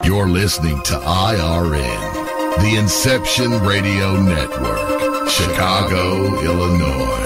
You're listening to IRN, the Inception Radio Network, Chicago, Illinois.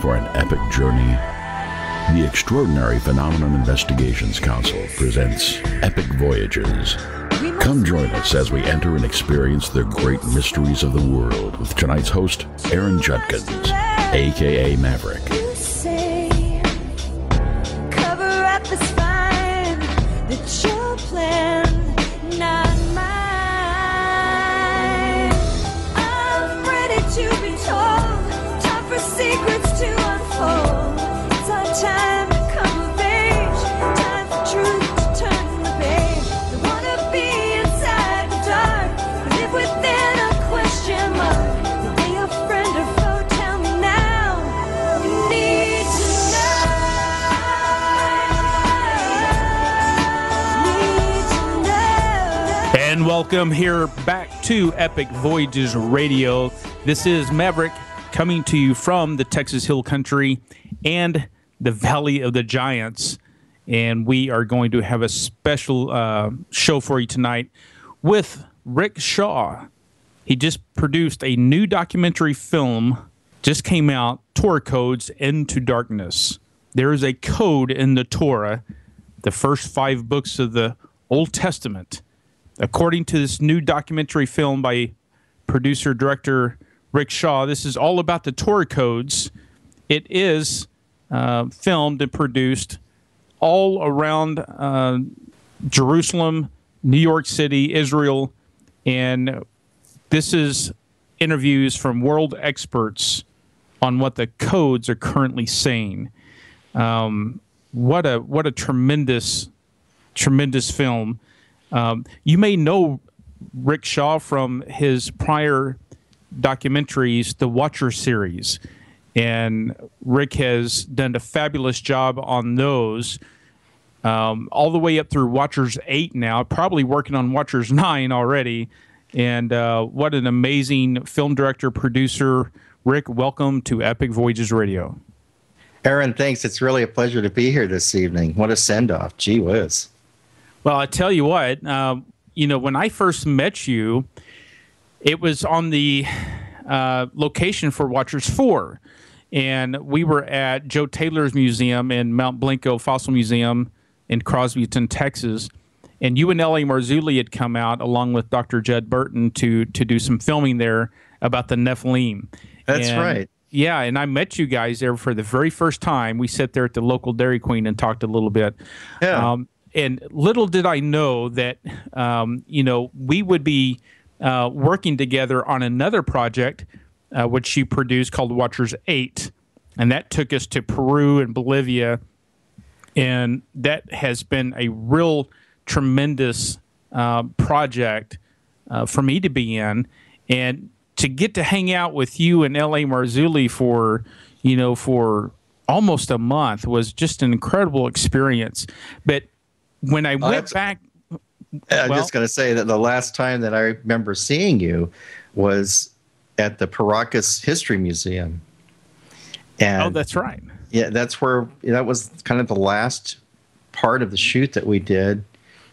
For an epic journey? The Extraordinary Phenomenon Investigations Council presents Epic Voyages. Come join us as we enter and experience the great mysteries of the world with tonight's host, Aaron Judkins, a.k.a. Maverick. Cover up the spine, that's your plan, not mine. I'm ready to be told, time for secrets to unfold. It's our time to come of age, time for truth to turn the page. They wanna be inside the dark, live within a question mark. Are they a friend or foe? Tell me now. You need to know. Need to know. And welcome here back to Epic Voyages Radio. This is Maverick, coming to you from the Texas Hill Country and the Valley of the Giants. And we are going to have a special show for you tonight with Rick Shaw. He just produced a new documentary film, just came out, Torah Codes, Into Darkness. There is a code in the Torah, the first 5 books of the Old Testament. According to this new documentary film by producer-director Rick Shaw, this is all about the Torah Codes. It is filmed and produced all around Jerusalem, New York City, Israel, and this is interviews from world experts on what the codes are currently saying. What a tremendous film. You may know Rick Shaw from his prior documentaries, the Watcher series, and Rick has done a fabulous job on those, all the way up through Watchers 8 now, probably working on Watchers 9 already. And what an amazing film director, producer. Rick, welcome to Epic Voyages Radio. Aaron, thanks. It's really a pleasure to be here this evening. What a send-off. Gee whiz. Well, I tell you what, when I first met you, it was on the location for Watchers 4, and we were at Joe Taylor's museum in Mount Blanco Fossil Museum in Crosbyton, Texas, and you and L.A. Marzulli had come out along with Dr. Judd Burton to do some filming there about the Nephilim. That's right. Yeah, and I met you guys there for the very first time. We sat there at the local Dairy Queen and talked a little bit. Yeah. And little did I know that, we would be working together on another project, which she produced called Watchers 8. And that took us to Peru and Bolivia. And that has been a real tremendous project for me to be in. And to get to hang out with you and L.A. Marzulli for almost a month was just an incredible experience. But when I went back... I'm just going to say that the last time that I remember seeing you was at the Paracas History Museum. And that's right. Yeah, that was kind of the last part of the shoot that we did,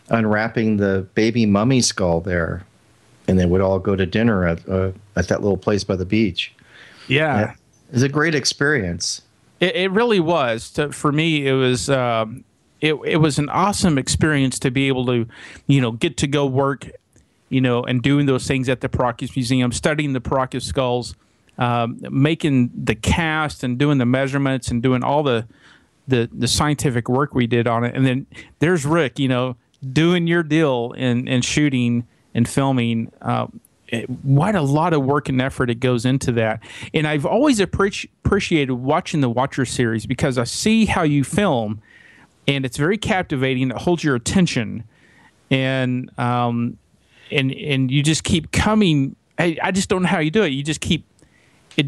unwrapping the baby mummy skull there. And they would all go to dinner at that little place by the beach. Yeah. It was a great experience. It really was. For me, it was it was an awesome experience to be able to, get to go work, and doing those things at the Paracas Museum, studying the Paracas skulls, making the cast and doing the measurements and doing all the scientific work we did on it. And then there's Rick, doing your deal and shooting and filming. What a lot of work and effort it goes into that. And I've always appreciated watching the Watcher series because I see how you film, and it's very captivating. It holds your attention, and you just keep coming. I just don't know how you do it. You just keep. It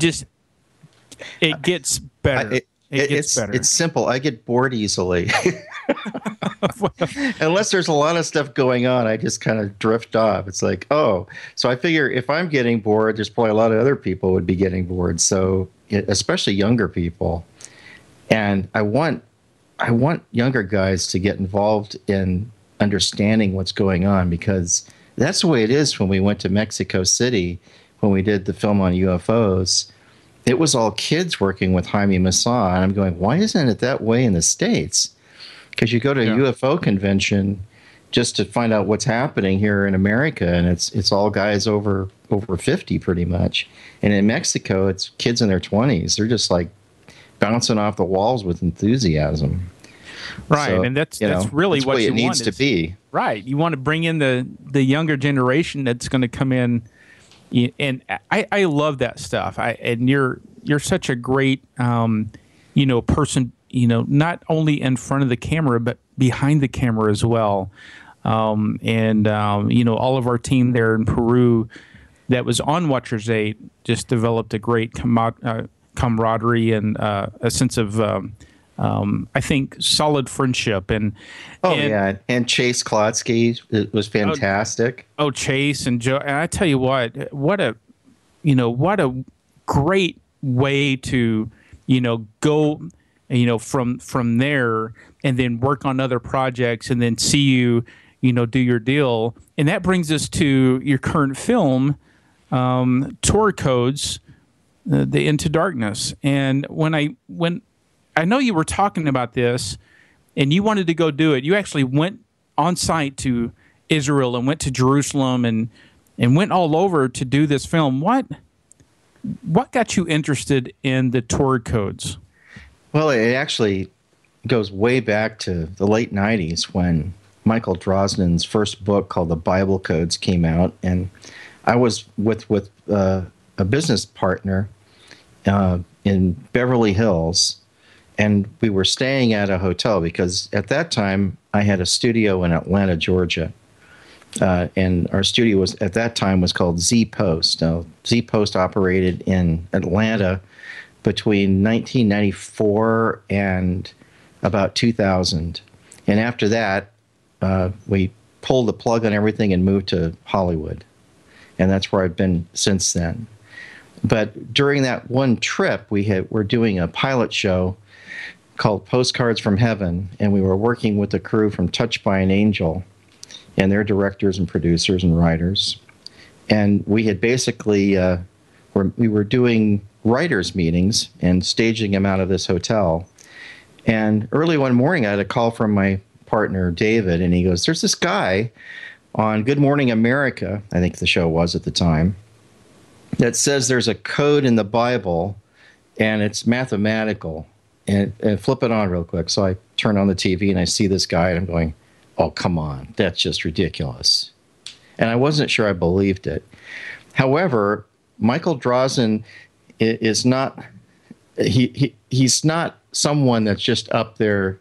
gets better. It gets better. It's simple. I get bored easily. Unless there's a lot of stuff going on, I just kind of drift off. It's like, oh, so I figure if I'm getting bored, there's probably a lot of other people would be getting bored. So, especially younger people. And I want younger guys to get involved in understanding what's going on, because that's the way it is when we went to Mexico City, when we did the film on UFOs. It was all kids working with Jaime Maussan, and I'm going, why isn't it that way in the States? Because you go to a UFO convention just to find out what's happening here in America, and it's all guys over 50 pretty much. And in Mexico, it's kids in their 20s. They're just like bouncing off the walls with enthusiasm. Right, so, and that's really that's what the way you it needs to be. Right, you want to bring in the younger generation that's going to come in. And I love that stuff. And you're such a great, person, not only in front of the camera, but behind the camera as well. All of our team there in Peru that was on Watchers 8 just developed a great camaraderie and a sense of, I think, solid friendship. And Chase Klodsky was fantastic. Chase and Joe. And I tell you what a great way to, go, from there and then work on other projects and then see you, do your deal. And that brings us to your current film, Torah Codes, The Into Darkness. And when I know you were talking about this and you wanted to go do it, you actually went on site to Israel and went to Jerusalem and went all over to do this film. What got you interested in the Torah Codes? Well, it actually goes way back to the late 90s when Michael Drosnin's first book called The Bible Codes came out, and I was with a business partner in Beverly Hills, and we were staying at a hotel because at that time I had a studio in Atlanta, Georgia. And our studio was called Z Post. Now, Z Post operated in Atlanta between 1994 and about 2000. And after that, we pulled the plug on everything and moved to Hollywood. And that's where I've been since then. But during that one trip, we're doing a pilot show called Postcards from Heaven, and we were working with the crew from Touched by an Angel and their directors and producers and writers. And we had basically, we were doing writers' meetings and staging them out of this hotel. And early one morning, I had a call from my partner, David, and he goes, there's this guy on Good Morning America, I think the show was at the time, that says there's a code in the Bible and it's mathematical. And flip it on real quick. So I turn on the TV and I see this guy and I'm going, oh, come on, that's just ridiculous. And I wasn't sure I believed it. However, Michael Drosnin is not, he's not someone that's just up there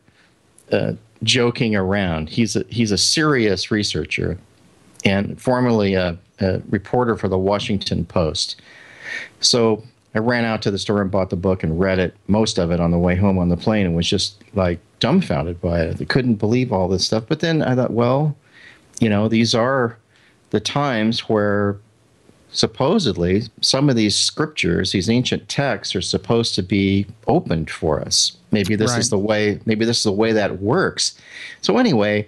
joking around. He's a serious researcher and formerly a reporter for the Washington Post. So I ran out to the store and bought the book and read it, most of it on the way home on the plane, and was just like dumbfounded by it. I couldn't believe all this stuff. But then I thought, well, these are the times where supposedly some of these scriptures, these ancient texts, are supposed to be opened for us. Maybe this is the way. Maybe this is the way that works. So anyway,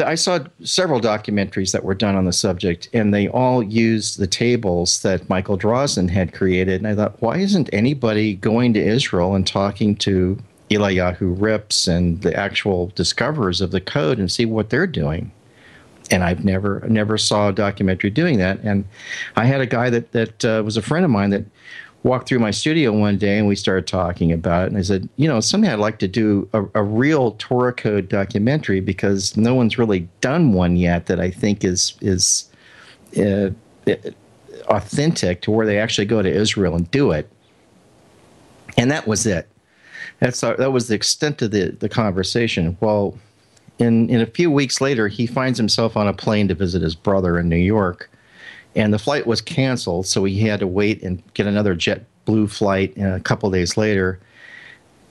I saw several documentaries that were done on the subject, and they all used the tables that Michael Drosnin had created. And I thought, why isn't anybody going to Israel and talking to Eliyahu Rips and the actual discoverers of the code and see what they're doing. And I've never saw a documentary doing that. And I had a guy that was a friend of mine that walked through my studio one day, and we started talking about it. And I said, someday I'd like to do a real Torah Code documentary, because no one's really done one yet that I think is authentic to where they actually go to Israel and do it. And that was it. That was the extent of the conversation. Well, in a few weeks later, he finds himself on a plane to visit his brother in New York. And the flight was canceled, so he had to wait and get another JetBlue flight a couple days later.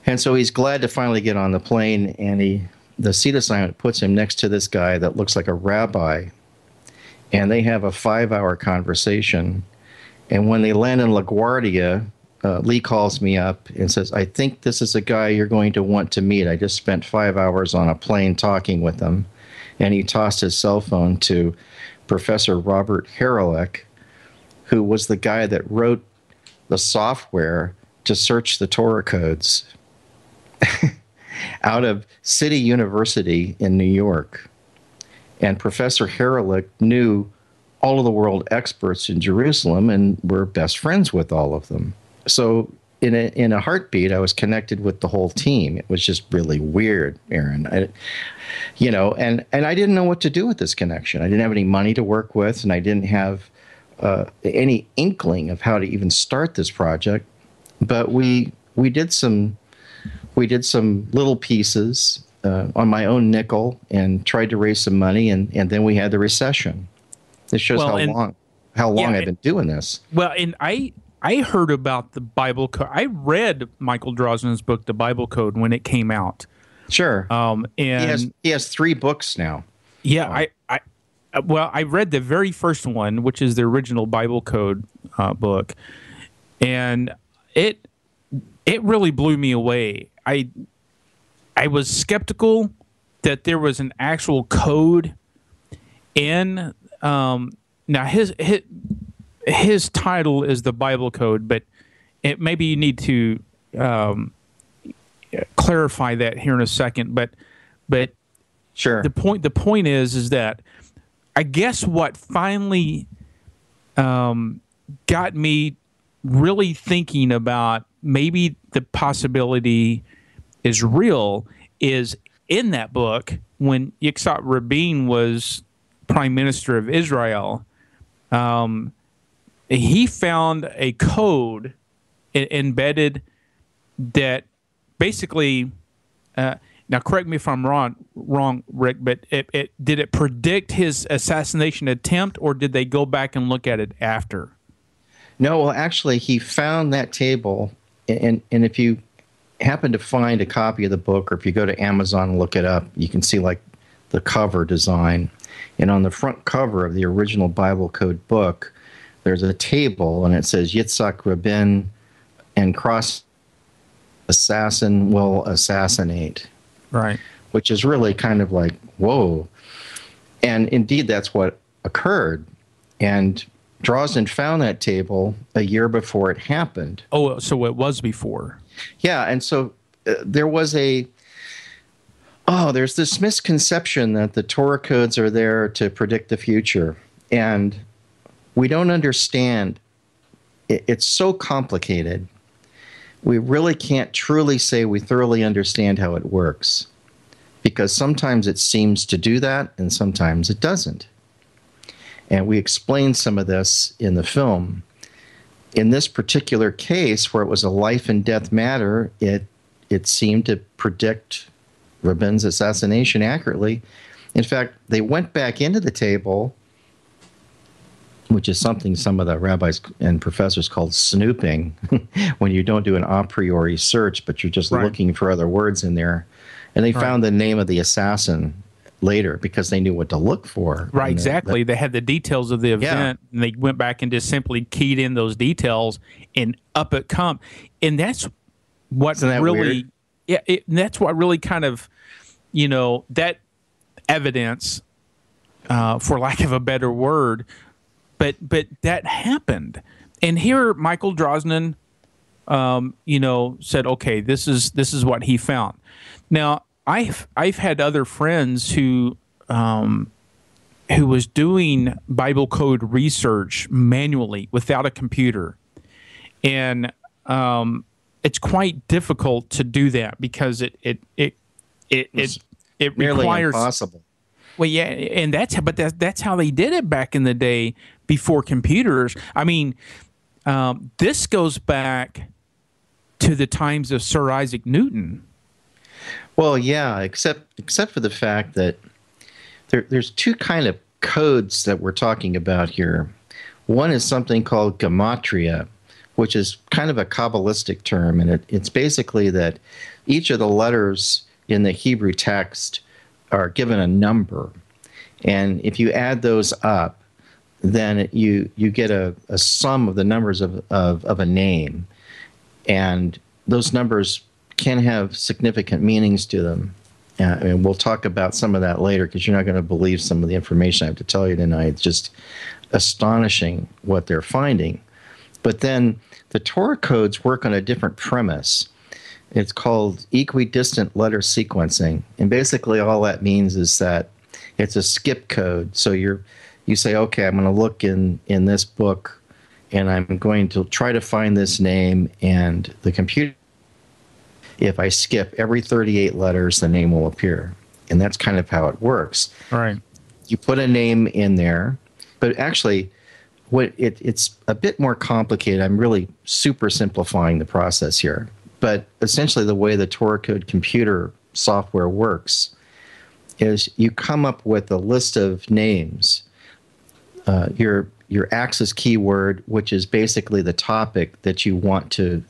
And so he's glad to finally get on the plane, and the seat assignment puts him next to this guy that looks like a rabbi. And they have a 5-hour conversation. And when they land in LaGuardia, Lee calls me up and says, I think this is a guy you're going to want to meet. I just spent 5 hours on a plane talking with him. And he tossed his cell phone to Professor Robert Haralick, who was the guy that wrote the software to search the Torah codes out of City University in New York. And Professor Haralick knew all of the world experts in Jerusalem and were best friends with all of them. So in a heartbeat, I was connected with the whole team. It was just really weird, Aaron. And I didn't know what to do with this connection. I didn't have any money to work with, and I didn't have any inkling of how to even start this project. But we did some little pieces on my own nickel and tried to raise some money, and then we had the recession. This shows how long I've been doing this. Well, and I heard about the Bible Code. I read Michael Drosnin's book, The Bible Code, when it came out. Sure. And he has 3 books now. Yeah, I read the very first one, which is the original Bible Code book, and it really blew me away. I was skeptical that there was an actual code in. Now his title is the Bible Code, but maybe you need to clarify that here in a second. But sure. The point is that I guess what finally got me really thinking about maybe the possibility is real is in that book when Yitzhak Rabin was Prime Minister of Israel. He found a code embedded that basically, now correct me if I'm wrong, Rick, but did it predict his assassination attempt, or did they go back and look at it after? No, well, actually, he found that table, and if you happen to find a copy of the book, or if you go to Amazon and look it up, you can see like the cover design. And on the front cover of the original Bible Code book, there's a table, and it says Yitzhak Rabin and cross assassin will assassinate. Right. Which is really kind of like, whoa. And indeed, that's what occurred. And Drosnin found that table a year before it happened. Oh, so it was before. Yeah, and so there's this misconception that the Torah codes are there to predict the future. And we don't understand. It's so complicated. We really can't truly say we thoroughly understand how it works, because sometimes it seems to do that and sometimes it doesn't. And we explain some of this in the film. In this particular case, where it was a life and death matter, it seemed to predict Rabin's assassination accurately. In fact, they went back into the table, which is something some of the rabbis and professors call snooping, when you don't do an a priori search, but you're just looking for other words in there. And they found the name of the assassin later because they knew what to look for. Right, exactly. They had the details of the event, and they went back and just simply keyed in those details, and up it come. And that's what really, that's what really kind of, that evidence, for lack of a better word, but that happened. And here Michael Drosnin said, okay, this is what he found. Now, I've had other friends who was doing Bible code research manually without a computer, and it's quite difficult to do that because it nearly requires impossible. Well, yeah, and that's how they did it back in the day before computers. I mean, this goes back to the times of Sir Isaac Newton. Well, yeah, except for the fact that there's two kind of codes that we're talking about here. One is something called gematria, which is kind of a Kabbalistic term, and it's basically that each of the letters in the Hebrew text are given a number, and if you add those up, then you get a sum of the numbers of a name, and those numbers can have significant meanings to them. And we'll talk about some of that later, because you're not going to believe some of the information I have to tell you tonight. It's just astonishing what they're finding. But then the Torah codes work on a different premise. It's called equidistant letter sequencing. And basically all that means is that it's a skip code. So you say, okay, I'm going to look in this book, and I'm going to try to find this name, and the computer, if I skip every 38 letters, the name will appear. And that's kind of how it works. Right. You put a name in there, but actually it's a bit more complicated. I'm really super simplifying the process here. But essentially the way the Torah code computer software works is you come up with a list of names, your axis keyword, which is basically the topic that you want to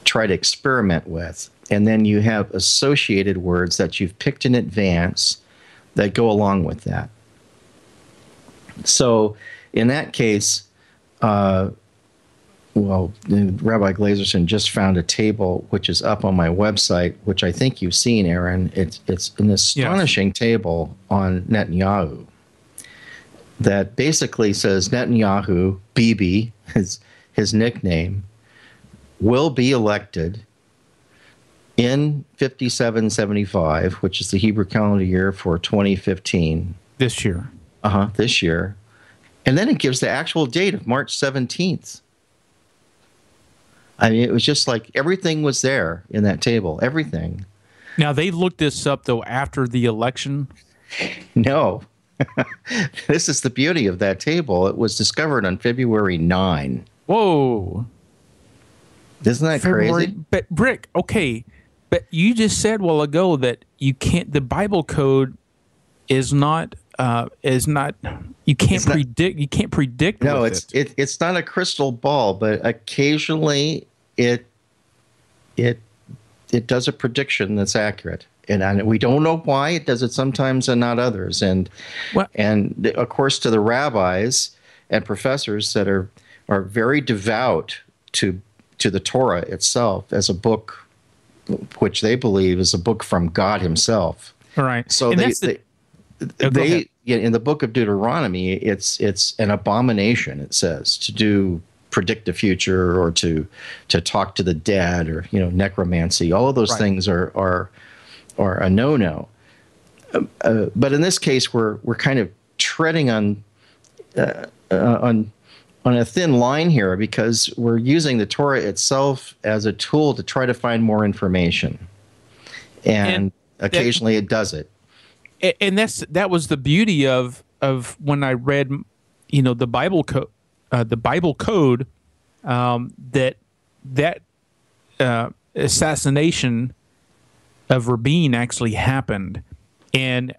try to experiment with. And then you have associated words that you've picked in advance that go along with that. So in that case, Rabbi Glazerson just found a table which is up on my website, which I think you've seen, Aaron. It's an astonishing table on Netanyahu that basically says Netanyahu, Bibi, his nickname, will be elected in 5775, which is the Hebrew calendar year for 2015. This year. This year. And then it gives the actual date of March 17th. I mean, it was just like everything was there in that table, everything. Now, they looked this up, though, after the election? No. This is the beauty of that table. It was discovered on February 9. Whoa. Isn't that crazy? But Rick, okay, but you just said a while ago that you can't. The Bible code is not. You can't predict. You can't predict. No, it's not a crystal ball, but occasionally it does a prediction that's accurate, and we don't know why it does it sometimes and not others. And of course, to the rabbis and professors that are very devout to the Torah itself as a book, which they believe is a book from God Himself. All right. So in the book of Deuteronomy, it's an abomination. It says to predict the future or to talk to the dead or necromancy. All of those things are a no-no. But in this case, we're kind of treading on a thin line here, because we're using the Torah itself as a tool to try to find more information, and occasionally it does it. And that was the beauty of when I read, the Bible code, that assassination of Rabin actually happened, and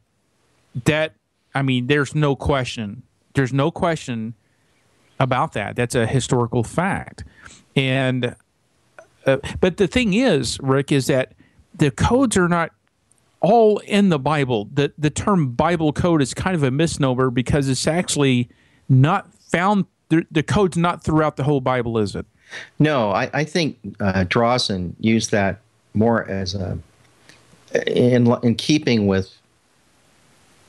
that, I mean, there's no question about that. That's a historical fact. And but the thing is, Rick, is that the codes are not all in the Bible. The term Bible code is kind of a misnomer, because it's actually not found. The code's not throughout the whole Bible, is it? No, I think Drawson used that more as in keeping with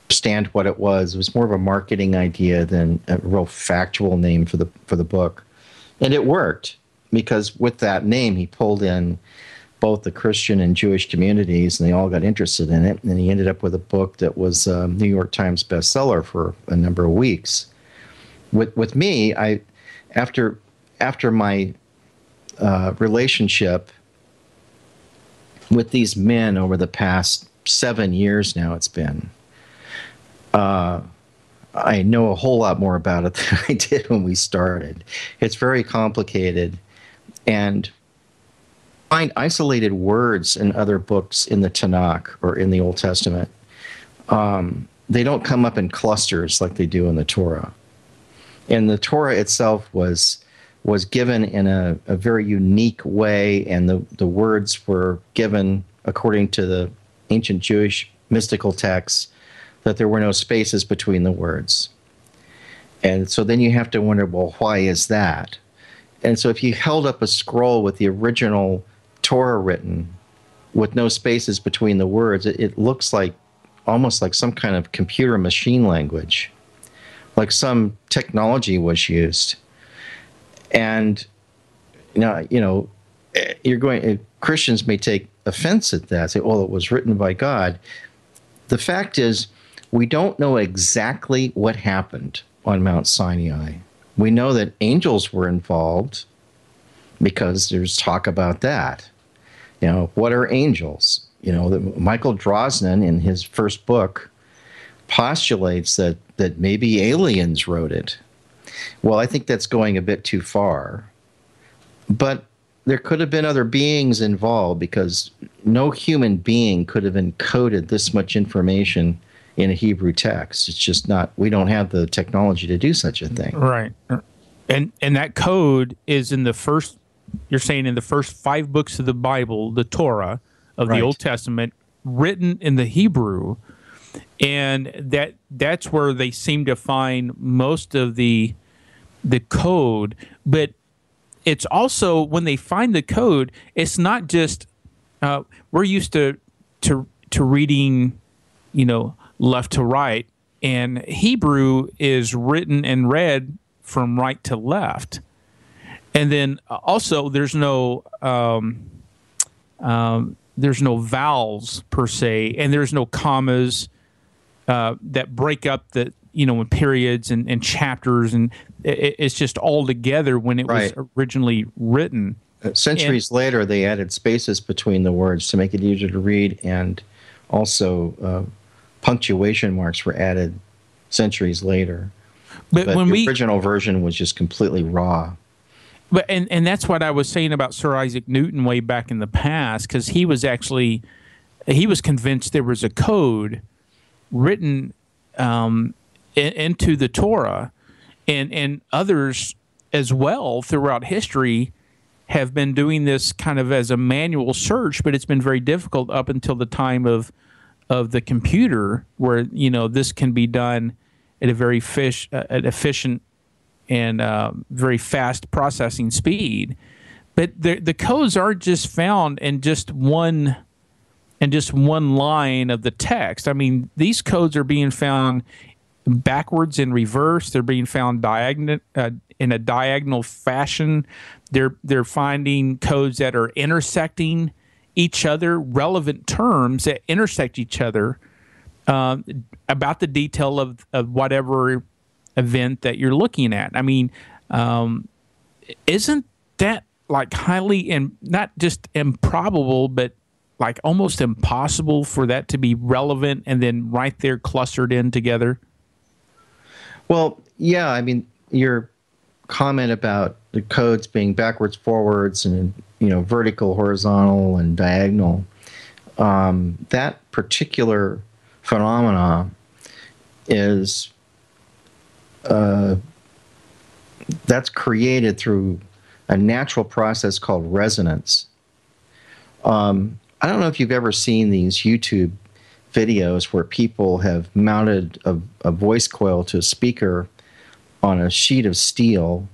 understand what it was. It was more of a marketing idea than a real factual name for the book, and it worked. because with that name, he pulled in both the Christian and Jewish communities, and they all got interested in it. And he ended up with a book that was a New York Times bestseller for a number of weeks. With me, after my relationship with these men over the past 7 years now, it's been, I know a whole lot more about it than I did when we started. It's very complicated, and find isolated words in other books in the Tanakh or in the Old Testament. They don't come up in clusters like they do in the Torah. And the Torah itself was given in a very unique way, and the words were given according to the ancient Jewish mystical texts, that there were no spaces between the words. And so then you have to wonder, well, why is that? And so if you held up a scroll with the original Torah written with no spaces between the words, it looks like almost like some kind of computer machine language, like some technology was used. And Christians may take offense at that, say, well, it was written by God. The fact is, we don't know exactly what happened on Mount Sinai. We know that angels were involved because there's talk about that. What are angels? Michael Drosnin, in his first book, postulates that maybe aliens wrote it. Well, I think that's going a bit too far. But there could have been other beings involved, because no human being could have encoded this much information in a Hebrew text. It's just not, we don't have the technology to do such a thing. Right. And that code is in the first, you're saying in the first 5 books of the Bible, the Torah of the Old Testament, written in the Hebrew. And that's where they seem to find most of the code. But it's also, when they find the code, it's not just, we're used to reading, left to right, and Hebrew is written and read from right to left. And then also there's no vowels per se, and there's no commas that break up the in periods and chapters, and it's just all together when it was originally written. Centuries later, they added spaces between the words to make it easier to read, and also punctuation marks were added centuries later. But when the original version was just completely raw. But and that's what I was saying about Sir Isaac Newton way back in the past, because he was convinced there was a code written into the Torah, and others as well throughout history have been doing this kind of as a manual search, but it's been very difficult up until the time of the computer, where this can be done at a very efficient and very fast processing speed. But the codes aren't just found in just one line of the text. I mean, these codes are being found backwards and reverse. They're being found in a diagonal fashion. They're finding codes that are intersecting each other, relevant terms that intersect each other about the detail of whatever event that you're looking at. I mean, isn't that like highly, and not just improbable, but like almost impossible for that to be relevant and then right there clustered in together? Well, yeah, I mean, your comment about the codes being backwards, forwards, and vertical, horizontal, and diagonal, that particular phenomena is that's created through a natural process called resonance. I don't know if you've ever seen these YouTube videos where people have mounted a voice coil to a speaker on a sheet of steel,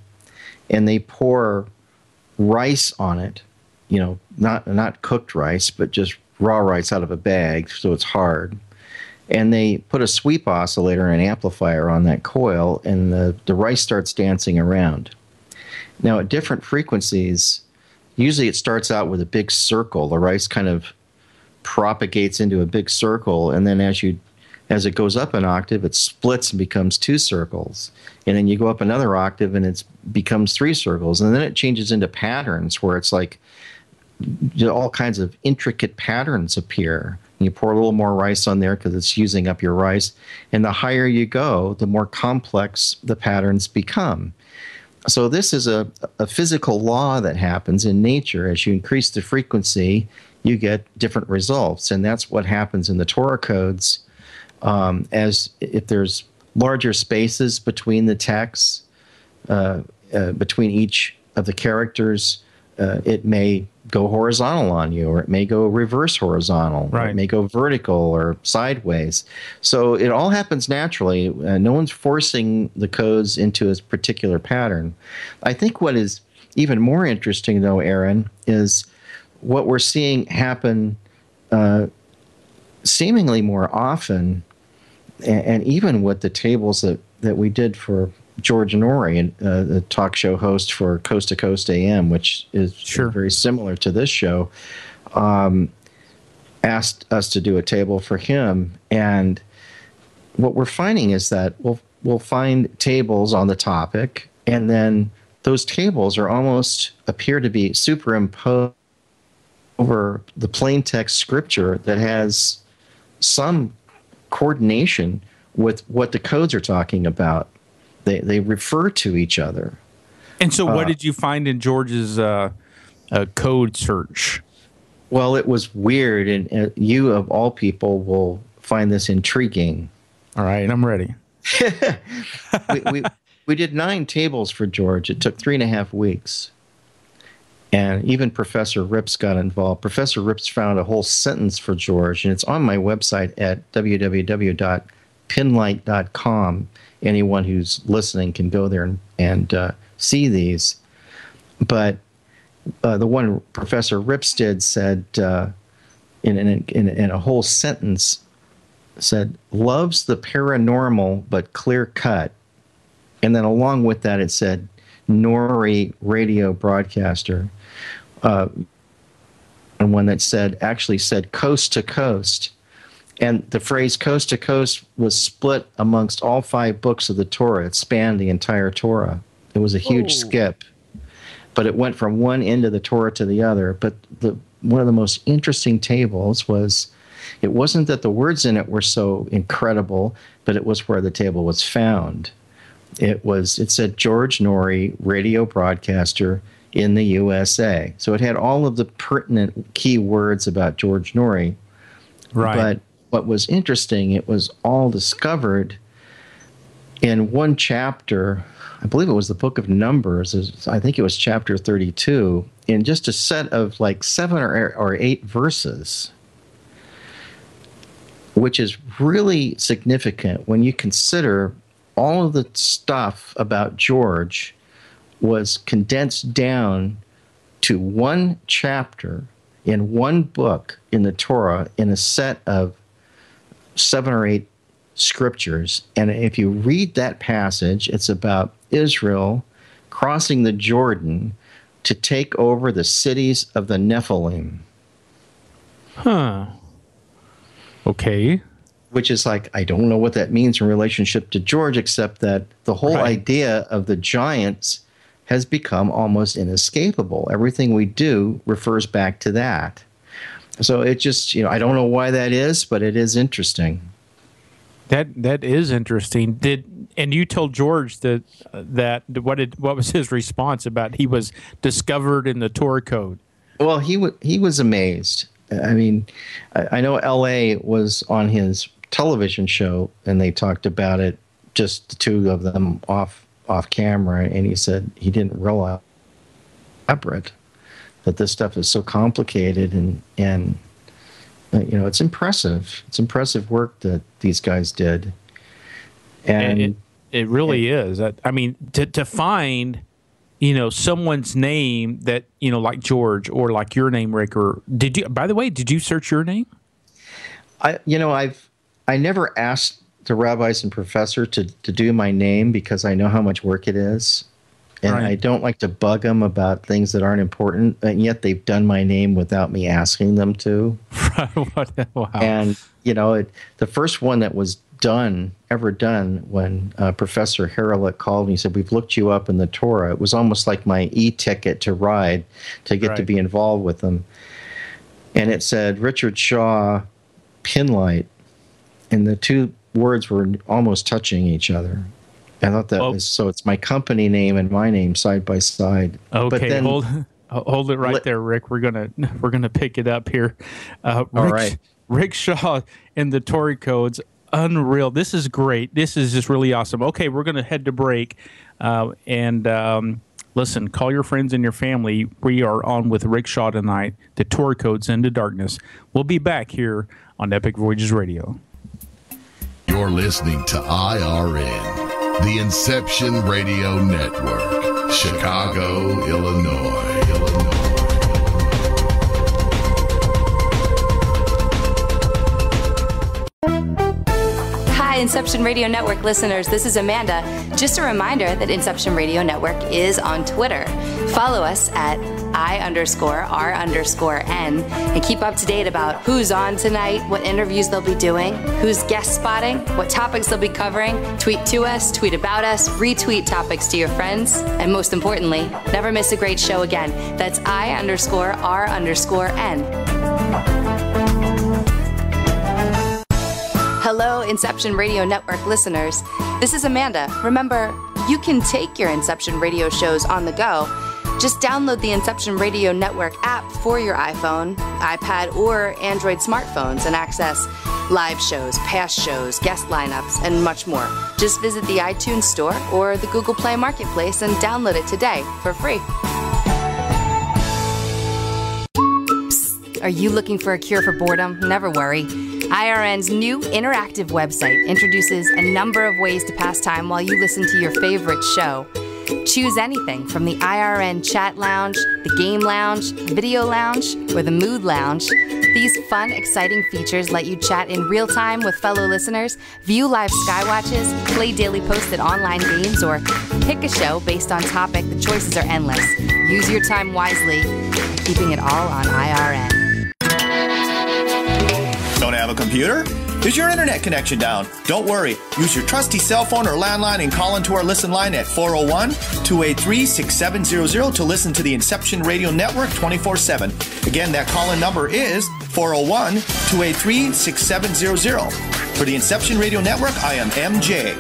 and they pour rice on it, not cooked rice, but just raw rice out of a bag, so it's hard. And they put a sweep oscillator and an amplifier on that coil, and the rice starts dancing around. Now, at different frequencies, usually it starts out with a big circle. The rice kind of propagates into a big circle, and then as it goes up an octave, it splits and becomes 2 circles. And then you go up another octave and it becomes 3 circles. And then it changes into patterns where it's like all kinds of intricate patterns appear. And you pour a little more rice on there because it's using up your rice. And the higher you go, the more complex the patterns become. So this is a physical law that happens in nature. As you increase the frequency, you get different results. And that's what happens in the Torah Codes. As if there's larger spaces between the texts, between each of the characters, it may go horizontal on you, or it may go reverse horizontal, right. Or it may go vertical or sideways. So it all happens naturally. No one's forcing the codes into a particular pattern. I think what is even more interesting, though, Aaron, is what we're seeing happen seemingly more often, and even with the tables that we did for George Norrie, the talk show host for Coast to Coast AM, which is very similar to this show, asked us to do a table for him. And what we're finding is that we'll find tables on the topic, and then those tables appear to be superimposed over the plain text scripture that has some coordination with what the codes are talking about. They refer to each other. And so what did you find in George's code search? Well, it was weird, and you, of all people, will find this intriguing. All right, I'm ready. we did 9 tables for George. It took 3.5 weeks. And even Professor Rips got involved. Professor Rips found a whole sentence for George, and it's on my website at www.pinlight.com. Anyone who's listening can go there and see these. But the one Professor Rips did said, in a whole sentence, said, loves the paranormal but clear cut. And then along with that, it said, Norrie radio broadcaster. And one that actually said coast to coast. And the phrase coast to coast was split amongst all 5 books of the Torah. It spanned the entire Torah. It was a huge skip. But it went from one end of the Torah to the other. But one of the most interesting tables was, it wasn't that the words in it were so incredible, but it was where the table was found. It said George Norrie, radio broadcaster in the USA. So it had all of the pertinent key words about George Norrie. Right. But what was interesting, it was all discovered in one chapter. I believe it was the book of Numbers. I think it was chapter 32, in just a set of like 7 or 8 verses, which is really significant when you consider all of the stuff about George was condensed down to one chapter in one book in the Torah in a set of 7 or 8 scriptures. And if you read that passage, it's about Israel crossing the Jordan to take over the cities of the Nephilim. Huh. Okay. Which is like, I don't know what that means in relationship to George, except that the whole idea of the giants has become almost inescapable. Everything we do refers back to that. So it just, I don't know why that is, but it is interesting. That is interesting. And you told George that what was his response about he was discovered in the Torah code? Well, he was amazed. I mean, I know L.A. was on his television show, and they talked about it, just the 2 of them off camera, and he said he didn't realize that this stuff is so complicated, and it's impressive. It's impressive work that these guys did, and it really is. I mean, to find someone's name that like George or like your name, Rick, or by the way, did you search your name? I never asked the rabbis and professor to do my name because I know how much work it is. And I don't like to bug them about things that aren't important, and yet they've done my name without me asking them to. Wow. And, the first one that was ever done, when Professor Harrelett called me, he said, "We've looked you up in the Torah." It was almost like my e-ticket to ride, to get to be involved with them. And it said, Richard Shaw, Pinlight, and the two words were almost touching each other. I thought that was, so it's my company name and my name side by side. Okay, but then, hold it right there, Rick. We're gonna pick it up here. All right. Rick Shaw and the Torah Codes, unreal. This is great. This is just really awesome. Okay, we're gonna head to break, and listen. Call your friends and your family. We are on with Rick Shaw tonight. The Torah Codes into darkness. We'll be back here on Epic Voyages Radio. You're listening to IRN, the Inception Radio Network, Chicago, Illinois. Hi, Inception Radio Network listeners. This is Amanda. Just a reminder that Inception Radio Network is on Twitter. Follow us at I_R_N and keep up to date about who's on tonight, what interviews they'll be doing, who's guest spotting, what topics they'll be covering. Tweet to us, tweet about us, retweet topics to your friends, and most importantly, never miss a great show again. That's I_R_N. Hello, Inception Radio Network listeners. This is Amanda. Remember, you can take your Inception Radio shows on the go. Just download the Inception Radio Network app for your iPhone, iPad, or Android smartphones and access live shows, past shows, guest lineups, and much more. Just visit the iTunes Store or the Google Play Marketplace and download it today for free. Psst, are you looking for a cure for boredom? Never worry. IRN's new interactive website introduces a number of ways to pass time while you listen to your favorite show. Choose anything from the IRN Chat Lounge, the Game Lounge, Video Lounge, or the Mood Lounge. These fun, exciting features let you chat in real time with fellow listeners, view live skywatches, play daily posted online games, or pick a show based on topic. The choices are endless. Use your time wisely, keeping it all on IRN. Don't have a computer? Is your internet connection down? Don't worry. Use your trusty cell phone or landline and call into our listen line at 401-283-6700 to listen to the Inception Radio Network 24/7. Again, that call-in number is 401-283-6700. For the Inception Radio Network, I am MJ.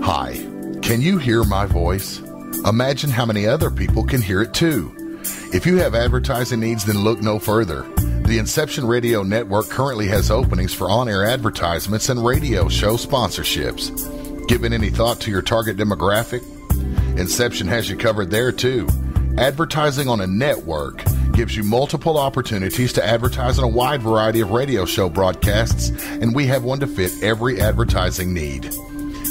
Hi, can you hear my voice? Imagine how many other people can hear it too. If you have advertising needs, then look no further. The Inception Radio Network currently has openings for on-air advertisements and radio show sponsorships. Given any thought to your target demographic? Inception has you covered there too. Advertising on a network gives you multiple opportunities to advertise on a wide variety of radio show broadcasts, and we have one to fit every advertising need.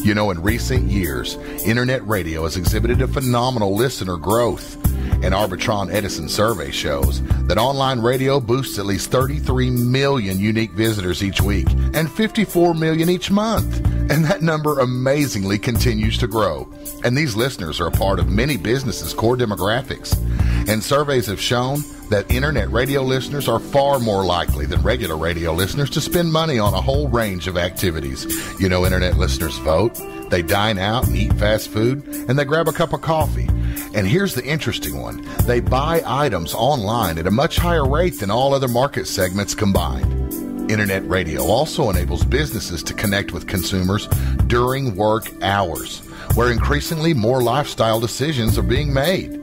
You know, in recent years, internet radio has exhibited a phenomenal listener growth. An Arbitron Edison survey shows that online radio boosts at least 33 million unique visitors each week and 54 million each month. And that number amazingly continues to grow. And these listeners are a part of many businesses' core demographics. And surveys have shown that internet radio listeners are far more likely than regular radio listeners to spend money on a whole range of activities. You know, internet listeners vote, they dine out and eat fast food, and they grab a cup of coffee. And here's the interesting one. They buy items online at a much higher rate than all other market segments combined. Internet radio also enables businesses to connect with consumers during work hours, where increasingly more lifestyle decisions are being made.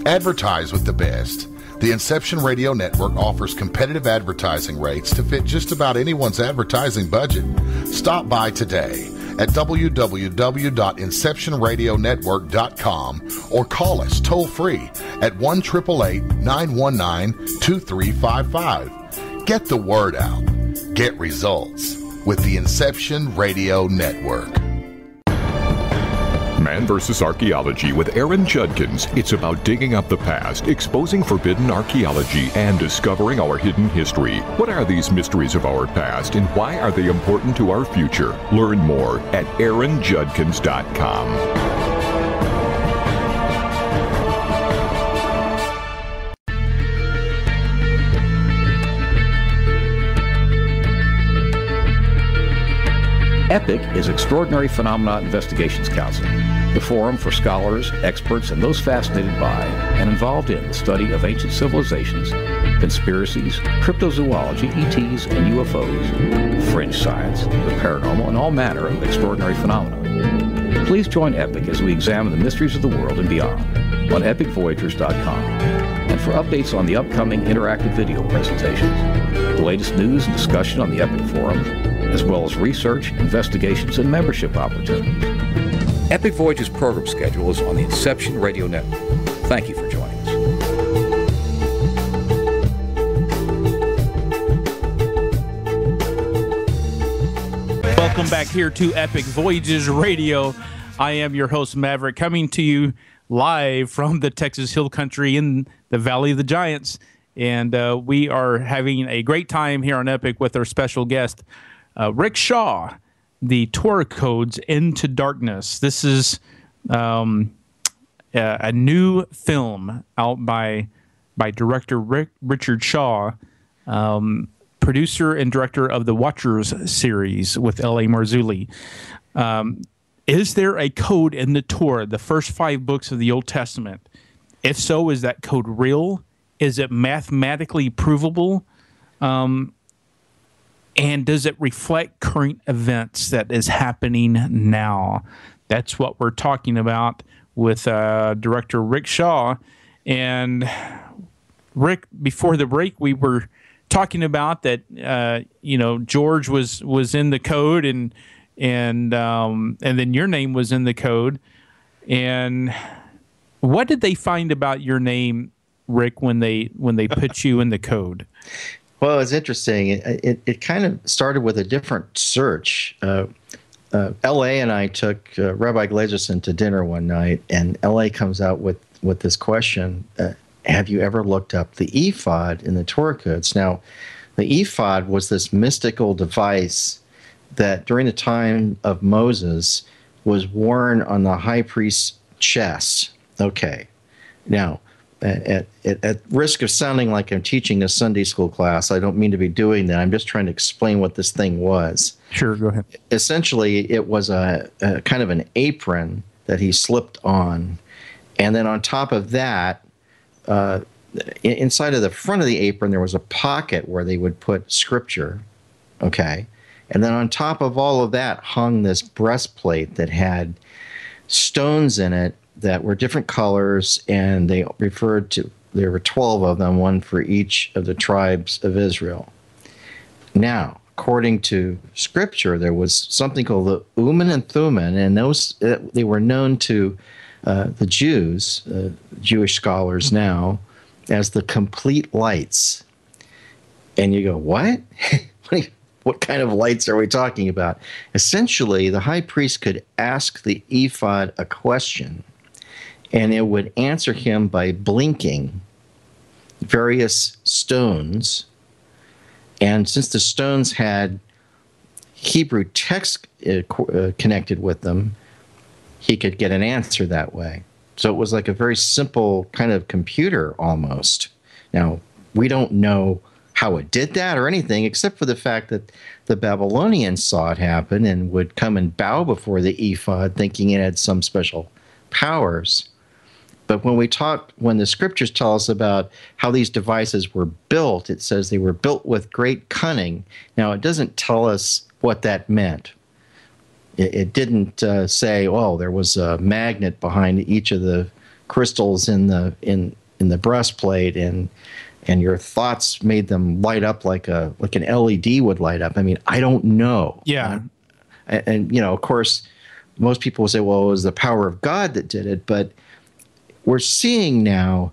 Advertise with the best. The Inception Radio Network offers competitive advertising rates to fit just about anyone's advertising budget. Stop by today at www.inceptionradionetwork.com or call us toll-free at 1-888-919-2355. Get the word out. Get results with the Inception Radio Network. Man vs. Archaeology with Aaron Judkins. It's about digging up the past, exposing forbidden archaeology, and discovering our hidden history. What are these mysteries of our past, and why are they important to our future? Learn more at aaronjudkins.com. EPIC is Extraordinary Phenomena Investigations Council, the forum for scholars, experts, and those fascinated by and involved in the study of ancient civilizations, conspiracies, cryptozoology, ETs, and UFOs, fringe science, the paranormal, and all manner of extraordinary phenomena. Please join EPIC as we examine the mysteries of the world and beyond on epicvoyagers.com. And for updates on the upcoming interactive video presentations, the latest news and discussion on the EPIC forum, as well as research, investigations, and membership opportunities. Epic Voyages program schedule is on the Inception Radio Network. Thank you for joining us. Welcome back here to Epic Voyages Radio. I am your host, Maverick, coming to you live from the Texas Hill Country in the Valley of the Giants. And we are having a great time here on Epic with our special guest, Rick Shaw, the Torah Codes Into Darkness. This is a new film out by director Richard Shaw, producer and director of the Watchers series with L.A. Marzulli. Is there a code in the Torah, the first 5 books of the Old Testament? If so, is that code real? Is it mathematically provable? And does it reflect current events that is happening now? That's what we're talking about with director Rick Shaw. And Rick, before the break, we were talking about that. George was in the code, and then your name was in the code. And what did they find about your name, Rick, when they put you in the code? Well, it's interesting. It kind of started with a different search. L.A. and I took Rabbi Glazerson to dinner one night, and L.A. comes out with this question, have you ever looked up the ephod in the Torah Codes? Now, the ephod was this mystical device that during the time of Moses was worn on the high priest's chest. Okay. Now, at risk of sounding like I'm teaching a Sunday school class, I don't mean to be doing that. I'm just trying to explain what this thing was. Sure, go ahead. Essentially, it was a kind of an apron that he slipped on. And then on top of that, inside of the front of the apron, there was a pocket where they would put scripture. Okay. And then on top of all of that hung this breastplate that had stones in it that were different colors, and there were 12 of them, one for each of the tribes of Israel. Now, according to scripture, there was something called the Urim and Thummim, and those they were known to the Jews, Jewish scholars now, as the complete lights. And you go, what? What kind of lights are we talking about? Essentially, the high priest could ask the ephod a question, and it would answer him by blinking various stones. And since the stones had Hebrew text connected with them, he could get an answer that way. So it was like a very simple kind of computer almost. Now, we don't know how it did that or anything, except for the fact that the Babylonians saw it happen and would come and bow before the ephod thinking it had some special powers. But when the scriptures tell us about how these devices were built, it says they were built with great cunning. Now, it doesn't tell us what that meant. It didn't say, oh, there was a magnet behind each of the crystals in the breastplate, and your thoughts made them light up like an LED would light up. I mean, I don't know. Yeah. And of course, most people will say, well, it was the power of God that did it. But we're seeing now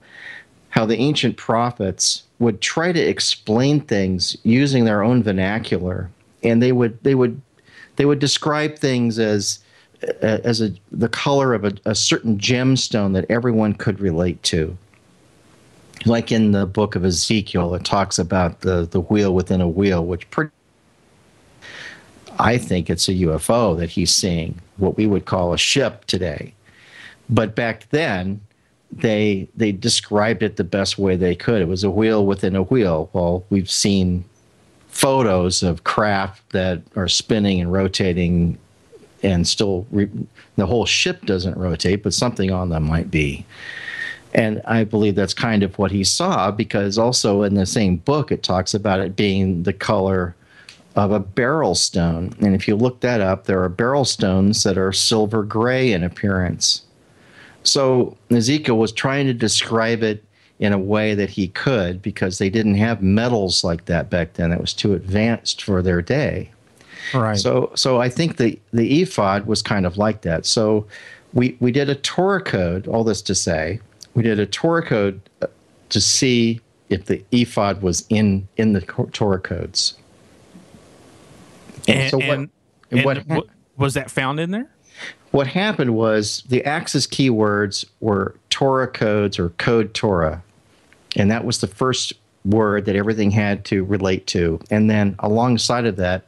how the ancient prophets would try to explain things using their own vernacular, and they would describe things as the color of a certain gemstone that everyone could relate to. Like in the book of Ezekiel, it talks about the wheel within a wheel, which I think it's a UFO that he's seeing, what we would call a ship today. But back then, they described it the best way they could. It was a wheel within a wheel. Well, we've seen photos of craft that are spinning and rotating, and still the whole ship doesn't rotate, but something on them might be. And I believe that's kind of what he saw, because also in the same book, it talks about it being the color of a beryl stone. And if you look that up, there are beryl stones that are silver gray in appearance. So Ezekiel was trying to describe it in a way that he could, because they didn't have metals like that back then. It was too advanced for their day. Right. So I think the ephod was kind of like that. So we did a Torah code, all this to say, we did a Torah code to see if the ephod was in the Torah codes. What was that found in there? What happened was the Axis keywords were Torah codes or code Torah. And that was the first word that everything had to relate to. And then alongside of that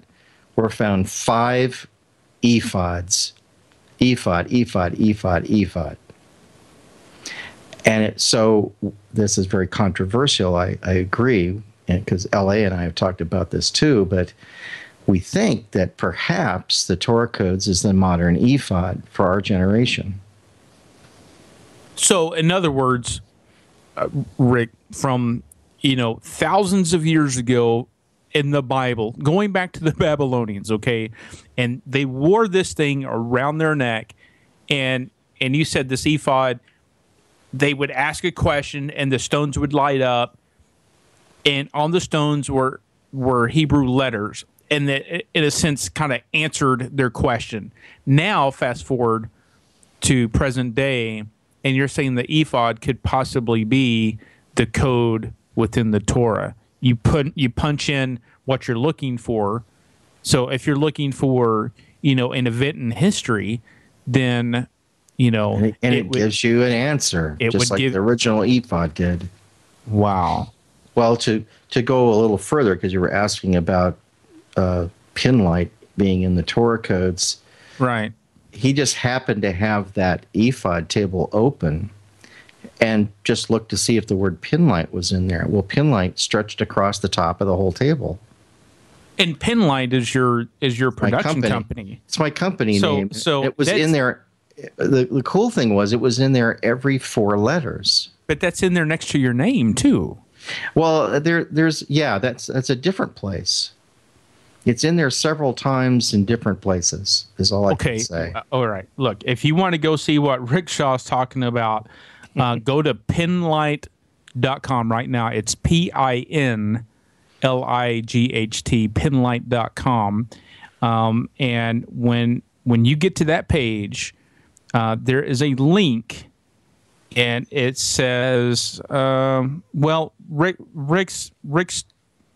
were found 5 ephods. Ephod, ephod, ephod, ephod. And so this is very controversial, I agree, because LA and I have talked about this too, but we think that perhaps the Torah Codes is the modern ephod for our generation. So, in other words, Rick, from thousands of years ago in the Bible, going back to the Babylonians, okay, and they wore this thing around their neck, and you said this ephod, they would ask a question and the stones would light up, and on the stones were Hebrew letters, and that in a sense kind of answered their question. Now, fast forward to present day, and you're saying the ephod could possibly be the code within the Torah. You punch in what you're looking for. So if you're looking for an event in history, then it gives you an answer, just like the original ephod did. Wow. Well, to go a little further, because you were asking about pin light being in the Torah codes, right? He just happened to have that ephod table open and just looked to see if the word pin light was in there. Well, pin light stretched across the top of the whole table. And Pinlight is your production company. It's my company name. So it was in there. The cool thing was it was in there every 4 letters. But that's in there next to your name too. Well, that's a different place. It's in there several times in different places, is all I can say. All right. Look, if you want to go see what Rick Shaw's talking about, go to pinlight.com right now. It's PINLIGHT, pinlight.com. And when you get to that page, there is a link, and it says, Rick's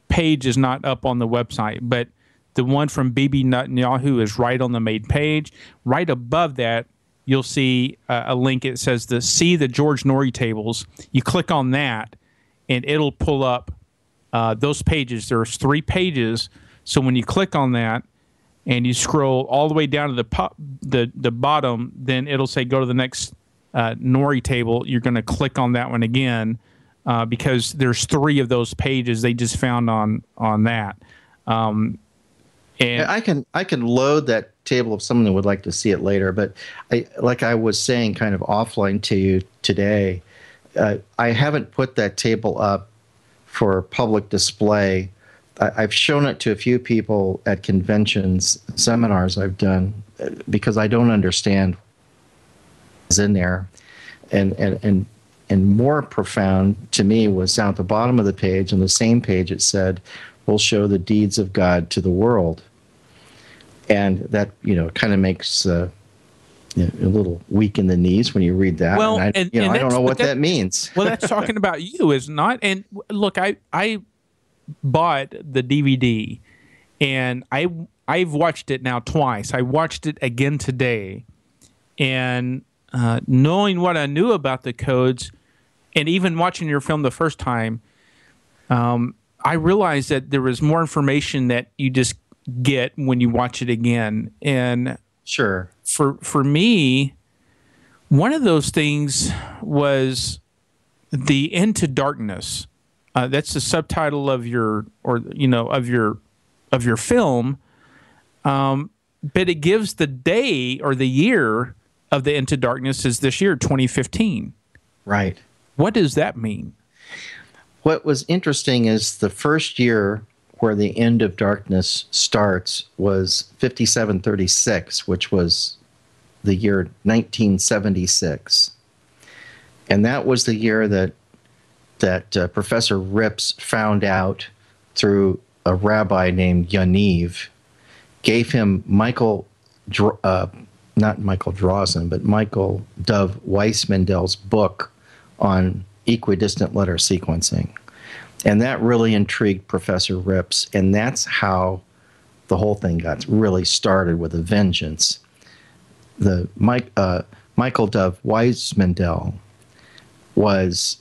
page is not up on the website, but the one from Bibi Netanyahu is right on the main page. Right above that, you'll see a link. It says see the George Norrie tables. You click on that, and it'll pull up those pages. There's 3 pages. So when you click on that and you scroll all the way down to the bottom, then it'll say go to the next Norrie table. You're going to click on that one again because there's 3 of those pages they just found on that. And I can load that table if someone would like to see it later. But like I was saying kind of offline to you today, I haven't put that table up for public display. I've shown it to a few people at conventions, seminars I've done, because I don't understand what's in there. And more profound to me was down at the bottom of the page, on the same page it said, "We'll show the deeds of God to the world." And that, kind of makes a little weak in the knees when you read that. Well, I don't know what that means. Well, that's talking about you, is not. And look, I bought the DVD, and I I've watched it now twice. I watched it again today, and knowing what I knew about the codes, and even watching your film the first time, I realized that there was more information that you just get when you watch it again. And sure, for me, one of those things was the Into Darkness. That's the subtitle of your film. But it gives the day or the year of the Into Darkness is this year, 2015. Right. What does that mean? What was interesting is the first year where the End of Darkness starts was 5736, which was the year 1976. And that was the year that Professor Rips found out through a rabbi named Yaniv, gave him not Michael Drozen, but Michael Dov Weissmandel's book on equidistant letter sequencing. And that really intrigued Professor Rips, and that's how the whole thing got really started with a vengeance. Michael Dov Weissmandel was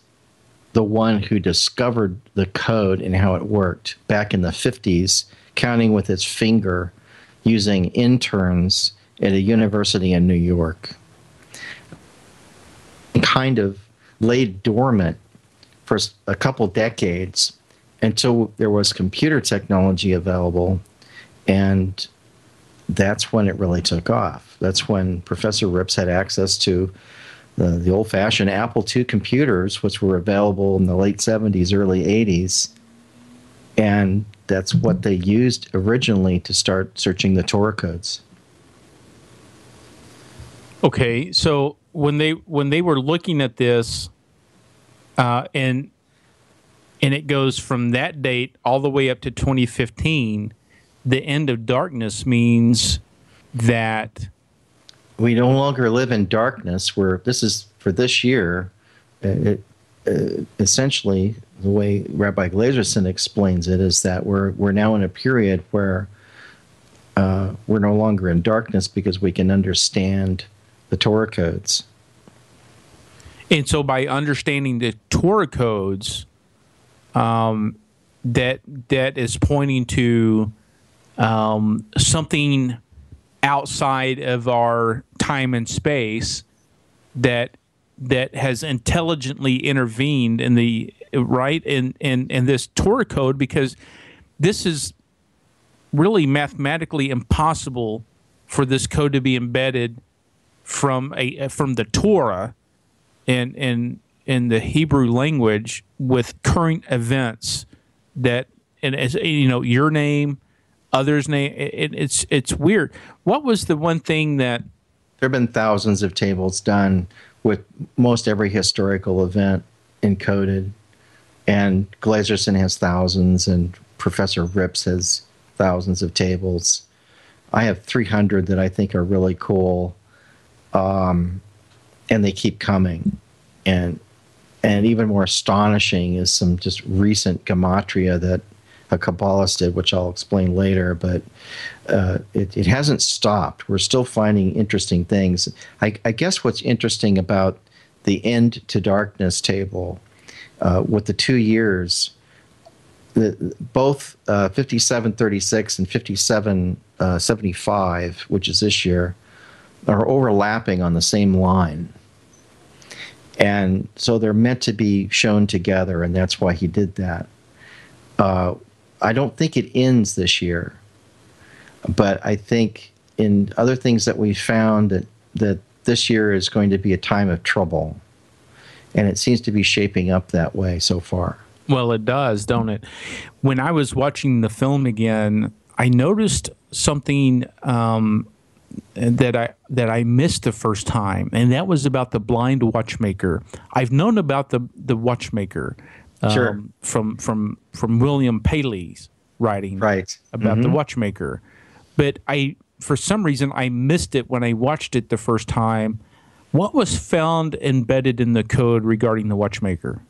the one who discovered the code and how it worked back in the 50s, counting with his finger using interns at a university in New York. Kind of laid dormant for a couple decades until there was computer technology available, and that's when it really took off. That's when Professor Rips had access to the old-fashioned Apple II computers, which were available in the late 70s, early 80s, and that's what they used originally to start searching the Torah codes. Okay, so when they were looking at this, and it goes from that date all the way up to 2015, the End of Darkness means that we no longer live in darkness. This is for this year. Essentially, the way Rabbi Glazerson explains it is that we're now in a period where we're no longer in darkness because we can understand the Torah codes. And so by understanding the Torah codes, that is pointing to something outside of our time and space that has intelligently intervened in the in this Torah code, because this is really mathematically impossible for this code to be embedded from the Torah in the Hebrew language with current events that, and as you know, your name, others' name. It's weird. What was the one thing that there have been thousands of tables done with most every historical event encoded, and Glazerson has thousands, and Professor Rips has thousands of tables. I have 300 that I think are really cool, and they keep coming. And even more astonishing is some just recent gematria that a Kabbalist did, which I'll explain later, but it hasn't stopped. We're still finding interesting things. I guess what's interesting about the End to Darkness table, with the 2 years, both 5736 and 5775, which is this year, are overlapping on the same line. And so they're meant to be shown together, and that's why he did that. I don't think it ends this year, but I think in other things that we found that this year is going to be a time of trouble, and it seems to be shaping up that way so far. Well, it does, don't it? When I was watching the film again, I noticed something that I missed the first time, and that was about the blind watchmaker. I've known about the watchmaker. Sure. From William Paley's writing about the watchmaker, but for some reason I missed it when I watched it the first time. What was found embedded in the code regarding the watchmaker?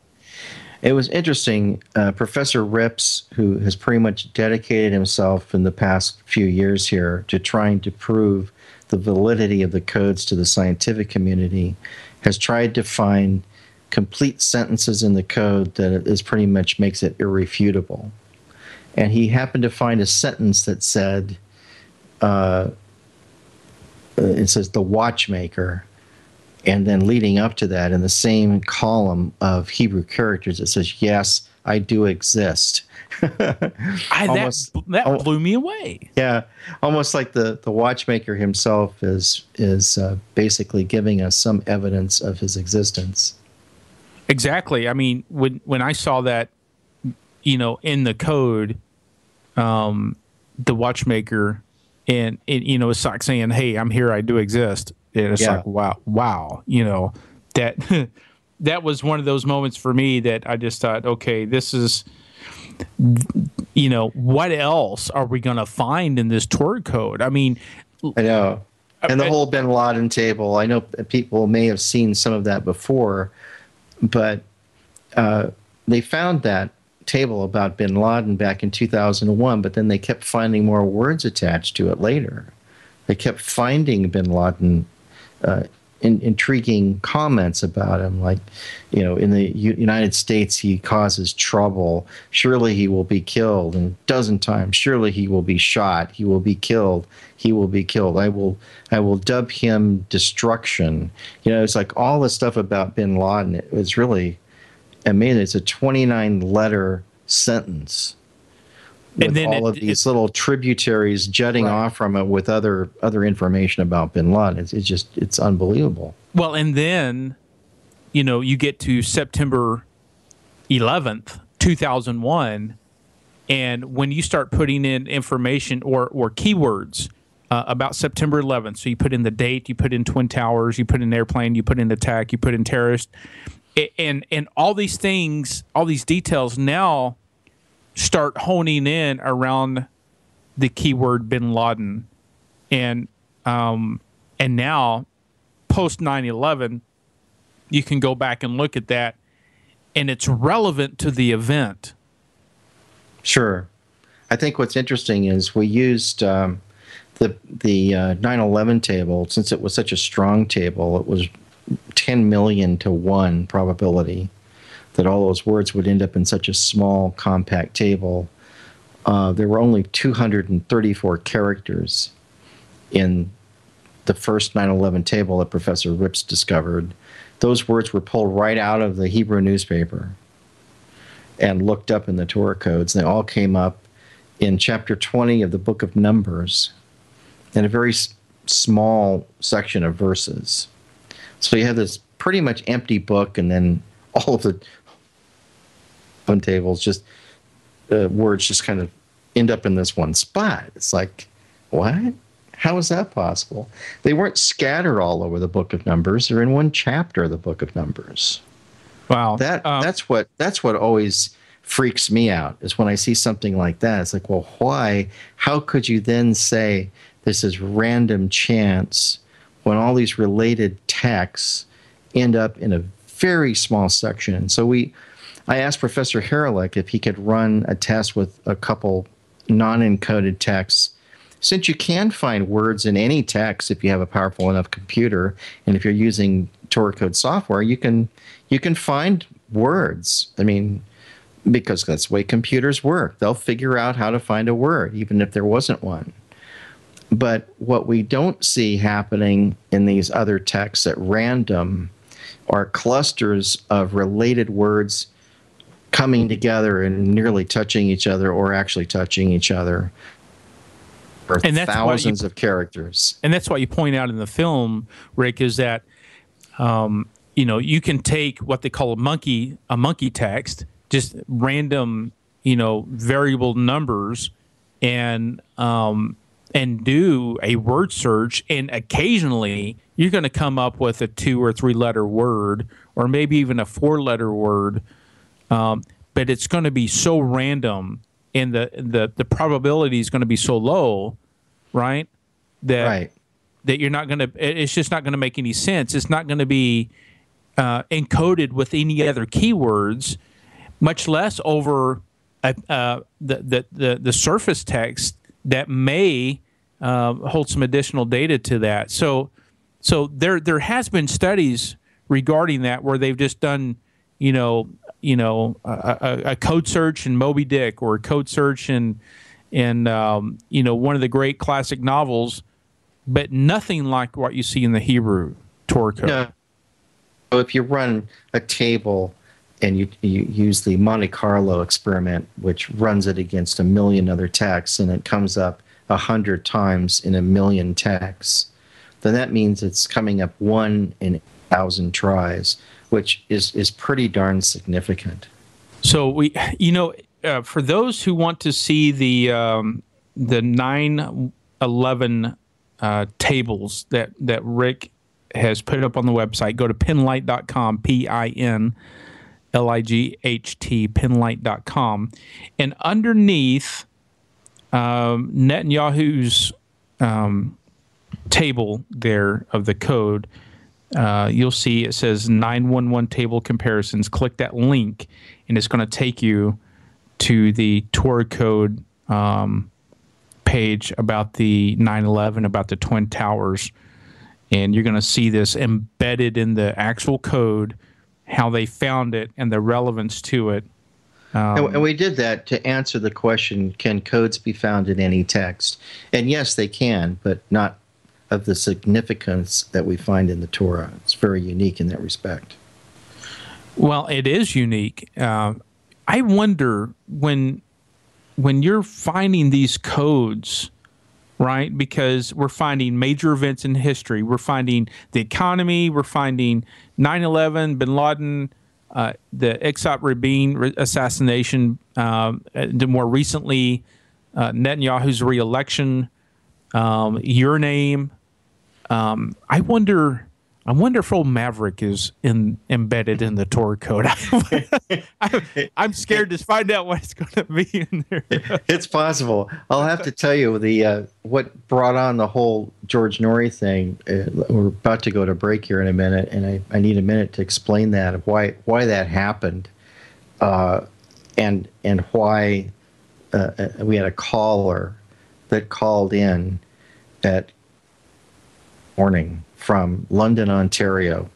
It was interesting. Professor Rips, who has pretty much dedicated himself in the past few years here to trying to prove the validity of the codes to the scientific community, has tried to find complete sentences in the code that is pretty much makes it irrefutable. And he happened to find a sentence that said, it says the watchmaker, and then leading up to that in the same column of Hebrew characters, it says, yes, I do exist. That blew me away. Yeah, almost like the watchmaker himself is basically giving us some evidence of his existence. Exactly. I mean, when I saw that, in the code, the watchmaker, and it's like saying, "Hey, I'm here. I do exist." And it's like, wow. That that was one of those moments for me that I just thought, okay, this is, what else are we going to find in this Torah code? I mean, I know. And the whole Bin Laden table, I know people may have seen some of that before, but they found that table about Bin Laden back in 2001, but then they kept finding more words attached to it later. They kept finding Bin Laden intriguing comments about him, like, in the United States he causes trouble, surely he will be killed, and a dozen times, surely he will be shot, he will be killed, he will be killed, I will dub him destruction. It's like all the stuff about Bin Laden. It was really amazing. It's a 29-letter sentence with all of these little tributaries jutting off from it with other information about Bin Laden. It's unbelievable. Well, and then, you get to September 11th, 2001, and when you start putting in information or keywords about September 11th, so you put in the date, you put in Twin Towers, you put in airplane, you put in attack, you put in terrorist, and all these things, all these details now start honing in around the keyword Bin Laden, and now post 9/11, you can go back and look at that, and it's relevant to the event. Sure, I think what's interesting is we used the 9/11 table, since it was such a strong table. It was 10 million to 1 probability that all those words would end up in such a small, compact table. There were only 234 characters in the first 9/11 table that Professor Rips discovered. Those words were pulled right out of the Hebrew newspaper and looked up in the Torah codes. They all came up in chapter 20 of the book of Numbers in a very small section of verses. So you have this pretty much empty book, and then all of the tables, just words just kind of end up in this one spot. It's like, what? How is that possible? They weren't scattered all over the book of Numbers. They're in one chapter of the book of Numbers. Wow. That's what always freaks me out, is when I see something like that. It's like, well, why? How could you then say this is random chance when all these related texts end up in a very small section? So I asked Professor Haralick if he could run a test with a couple non-encoded texts. Since you can find words in any text if you have a powerful enough computer, and if you're using Torah code software, you can find words. I mean, because that's the way computers work. They'll figure out how to find a word, even if there wasn't one. But what we don't see happening in these other texts at random are clusters of related words coming together and nearly touching each other, or actually touching each other, or thousands of characters. And that's what you point out in the film, Rick, is that you can take what they call a monkey text, just random variable numbers, and do a word search, and occasionally you're going to come up with a 2 or 3 letter word, or maybe even a 4-letter word. But it's going to be so random, and the probability is going to be so low, right? That you're not going to. It's just not going to make any sense. It's not going to be encoded with any other keywords. much less over the surface text that may hold some additional data to that. So there has been studies regarding that where they've just done, a code search in Moby Dick, or a code search in one of the great classic novels, but nothing like what you see in the Hebrew Torah code. No. So if you run a table and you use the Monte Carlo experiment, which runs it against 1 million other texts, and it comes up 100 times in 1 million texts, then that means it's coming up 1 in 1,000 tries, which is pretty darn significant. So for those who want to see the 9/11 tables that Rick has put up on the website, go to pinlight.com, PINLIGHT, pinlight.com, and underneath Netanyahu's table there of the code, you'll see it says 911 table comparisons. Click that link, and it's going to take you to the Torah code page about the 9/11, about the Twin Towers. And you're going to see this embedded in the actual code, how they found it and the relevance to it. And we did that to answer the question, can codes be found in any text? And yes, they can, but not of the significance that we find in the Torah. It's very unique in that respect. Well, it is unique. I wonder when you're finding these codes, right? Because we're finding major events in history. We're finding the economy. We're finding 9/11, Bin Laden, the Itzhak Rabin assassination, more recently, Netanyahu's re-election, your name. I wonder if old Maverick is embedded in the Torah code. I'm scared to find out what it's going to be in there. It's possible. I'll have to tell you what brought on the whole George Norrie thing. We're about to go to break here in a minute, and I need a minute to explain that, of why that happened, and why we had a caller that called in that morning from London, Ontario,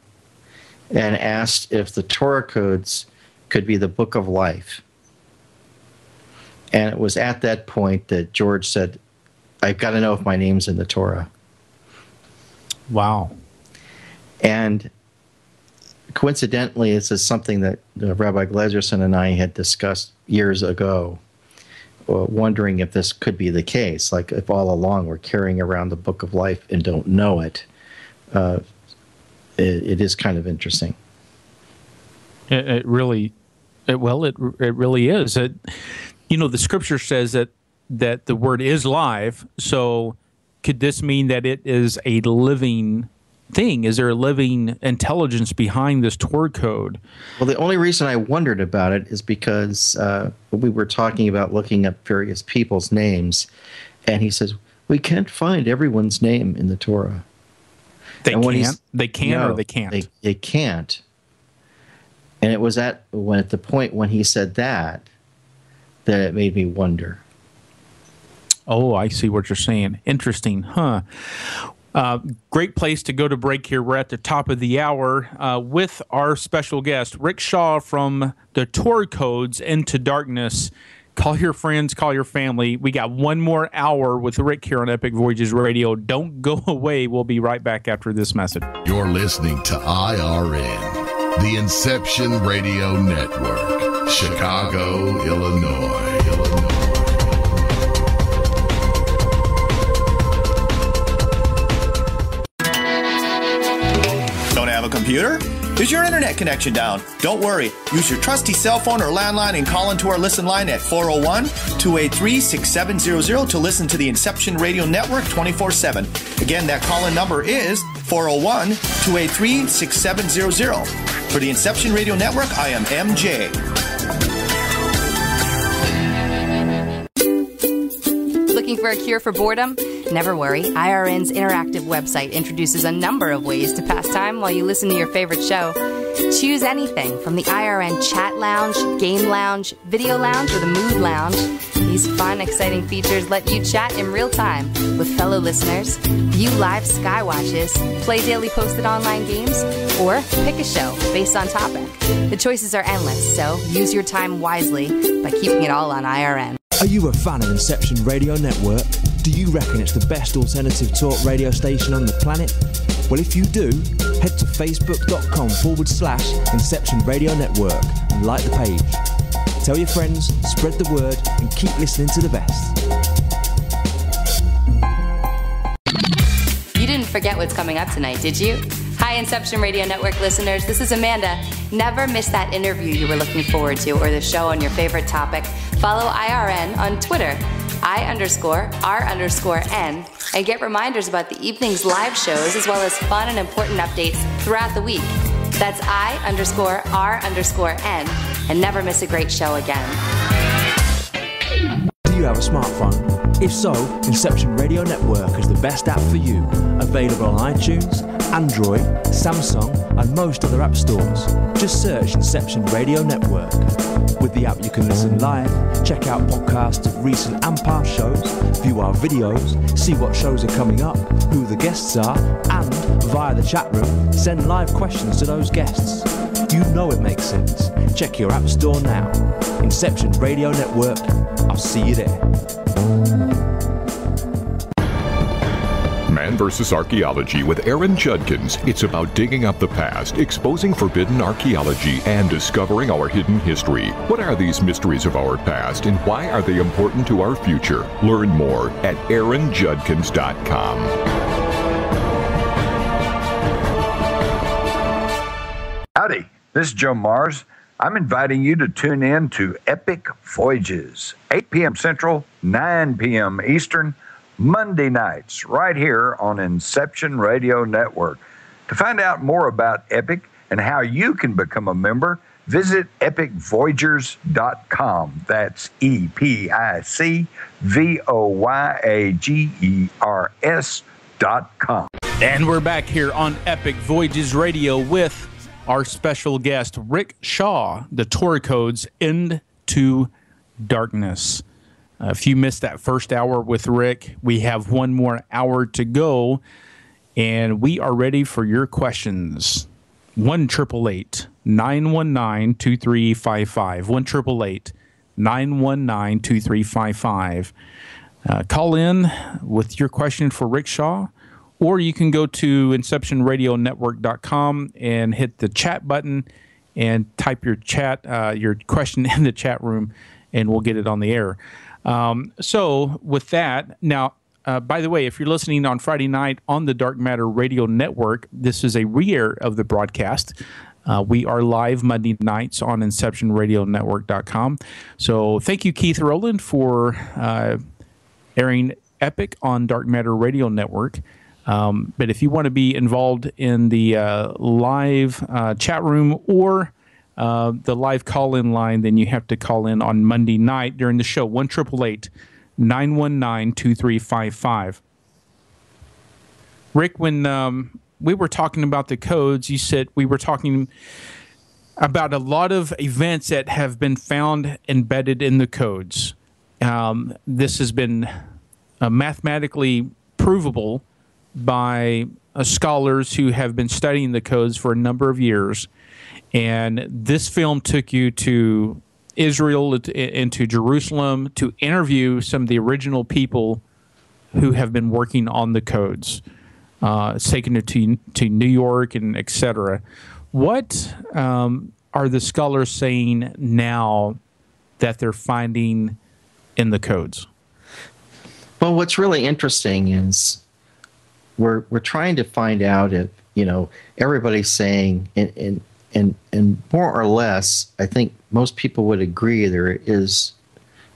and asked if the Torah codes could be the book of life. And it was at that point that George said, I've got to know if my name's in the Torah. Wow. And coincidentally, this is something that Rabbi Glazerson and I had discussed years ago, wondering if this could be the case, like if all along we're carrying around the book of life and don't know it. It is kind of interesting. It really is. The scripture says that the word is live. So could this mean that it is a living thing? Is there a living intelligence behind this Torah code? Well, the only reason I wondered about it is because we were talking about looking up various people's names, and he says, we can't find everyone's name in the Torah. They can't? They can or they can't? They can't. And it was at the point when he said that it made me wonder. Oh, I see what you're saying. Interesting, huh? Great place to go to break here. We're at the top of the hour with our special guest, Rick Shaw from the Torah Codes Into Darkness. Call your friends, call your family. We got one more hour with Rick here on Epic Voyages Radio. Don't go away. We'll be right back after this message. You're listening to IRN, the Inception Radio Network, Chicago, Illinois. Don't have a computer? Is your internet connection down? Don't worry. Use your trusty cell phone or landline and call into our listen line at 401-283-6700 to listen to the Inception Radio Network 24/7. Again, that call-in number is 401-283-6700. For the Inception Radio Network, I am MJ. Looking for a cure for boredom? Never worry. IRN's interactive website introduces a number of ways to pass time while you listen to your favorite show. Choose anything from the IRN Chat Lounge, Game Lounge, Video Lounge, or the Mood Lounge. These fun, exciting features let you chat in real time with fellow listeners, view live skywatches, play daily posted online games, or pick a show based on topic. The choices are endless, so use your time wisely by keeping it all on IRN. Are you a fan of Inception Radio Network? Do you reckon it's the best alternative talk radio station on the planet? Well, if you do, head to facebook.com/Inception Radio Network and like the page. Tell your friends, spread the word, and keep listening to the best. You didn't forget what's coming up tonight, did you? Hi, Inception Radio Network listeners. This is Amanda. Never miss that interview you were looking forward to or the show on your favorite topic. Follow IRN on Twitter, I_R_N, and get reminders about the evening's live shows as well as fun and important updates throughout the week. That's I_R_N, and never miss a great show again. Do you have a smartphone? If so, Inception Radio Network is the best app for you. Available on iTunes, Android, Samsung, and most other app stores. Just search Inception Radio Network. With the app, you can listen live, check out podcasts of recent and past shows, view our videos, see what shows are coming up, who the guests are, and, via the chat room, send live questions to those guests. You know it makes sense. Check your app store now. Inception Radio Network. I'll see you there. Man vs. Archaeology with Aaron Judkins. It's about digging up the past, exposing forbidden archaeology, and discovering our hidden history. What are these mysteries of our past, and why are they important to our future? Learn more at aaronjudkins.com. Howdy, this is Joe Mars. I'm inviting you to tune in to Epic Voyages, 8 p.m. Central, 9 p.m. Eastern, Monday nights, right here on Inception Radio Network. To find out more about Epic and how you can become a member, visit epicvoyagers.com. That's EPICVOYAGERS.com. And we're back here on Epic Voyages Radio with our special guest, Rick Shaw, the Torah Codes Into Darkness. If you missed that first hour with Rick, we have one more hour to go, and we are ready for your questions. 1-888-919-2355. 1-888-919-2355. Call in with your question for Rick Shaw, or you can go to InceptionRadioNetwork.com and hit the chat button and type your question in the chat room, and we'll get it on the air. So with that, now, by the way, if you're listening on Friday night on the Dark Matter Radio Network, this is a re-air of the broadcast. We are live Monday nights on InceptionRadioNetwork.com. So thank you, Keith Rowland, for airing Epic on Dark Matter Radio Network. But if you want to be involved in the live chat room or the live call-in line, then you have to call in on Monday night during the show, 1-888-919-2355. Rick, when we were talking about the codes, you said we were talking about a lot of events that have been found embedded in the codes. This has been mathematically provable by scholars who have been studying the codes for a number of years. And this film took you to Israel and to Jerusalem to interview some of the original people who have been working on the codes. It's taken it to New York and et cetera. What are the scholars saying now that they're finding in the codes? Well, what's really interesting is we're trying to find out if, everybody's saying, and more or less, I think most people would agree there is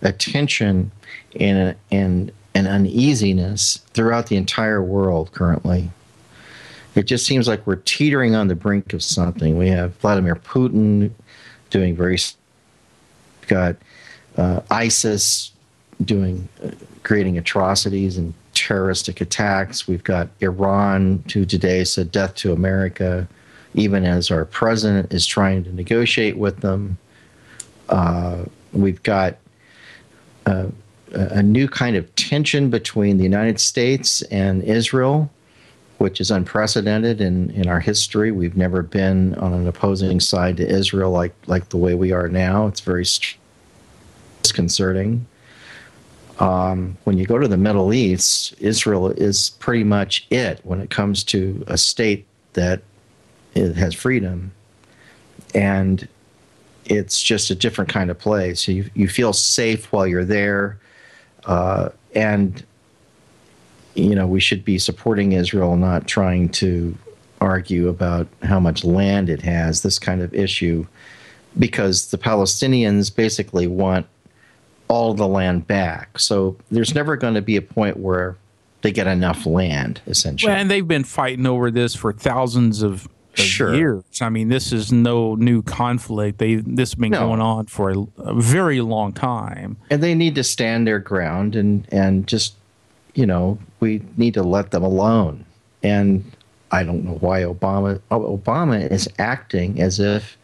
a tension and an uneasiness throughout the entire world currently. It just seems like we're teetering on the brink of something. We have Vladimir Putin doing got ISIS creating atrocities and terroristic attacks. We've got Iran, who today said death to America. even as our president is trying to negotiate with them. We've got a new kind of tension between the United States and Israel, which is unprecedented in our history. We've never been on an opposing side to Israel like the way we are now. It's very disconcerting. When you go to the Middle East, Israel is pretty much it when it comes to a state that it has freedom. And it's just a different kind of place. You feel safe while you're there. And, you know, we should be supporting Israel, not trying to argue about how much land it has, this kind of issue, because the Palestinians basically want all the land back. So there's never going to be a point where they get enough land, essentially. Well, and they've been fighting over this for thousands of years. I mean, this is no new conflict. This has been going on for a very long time. And they need to stand their ground and just, you know, we need to let them alone. And I don't know why Obama is acting as if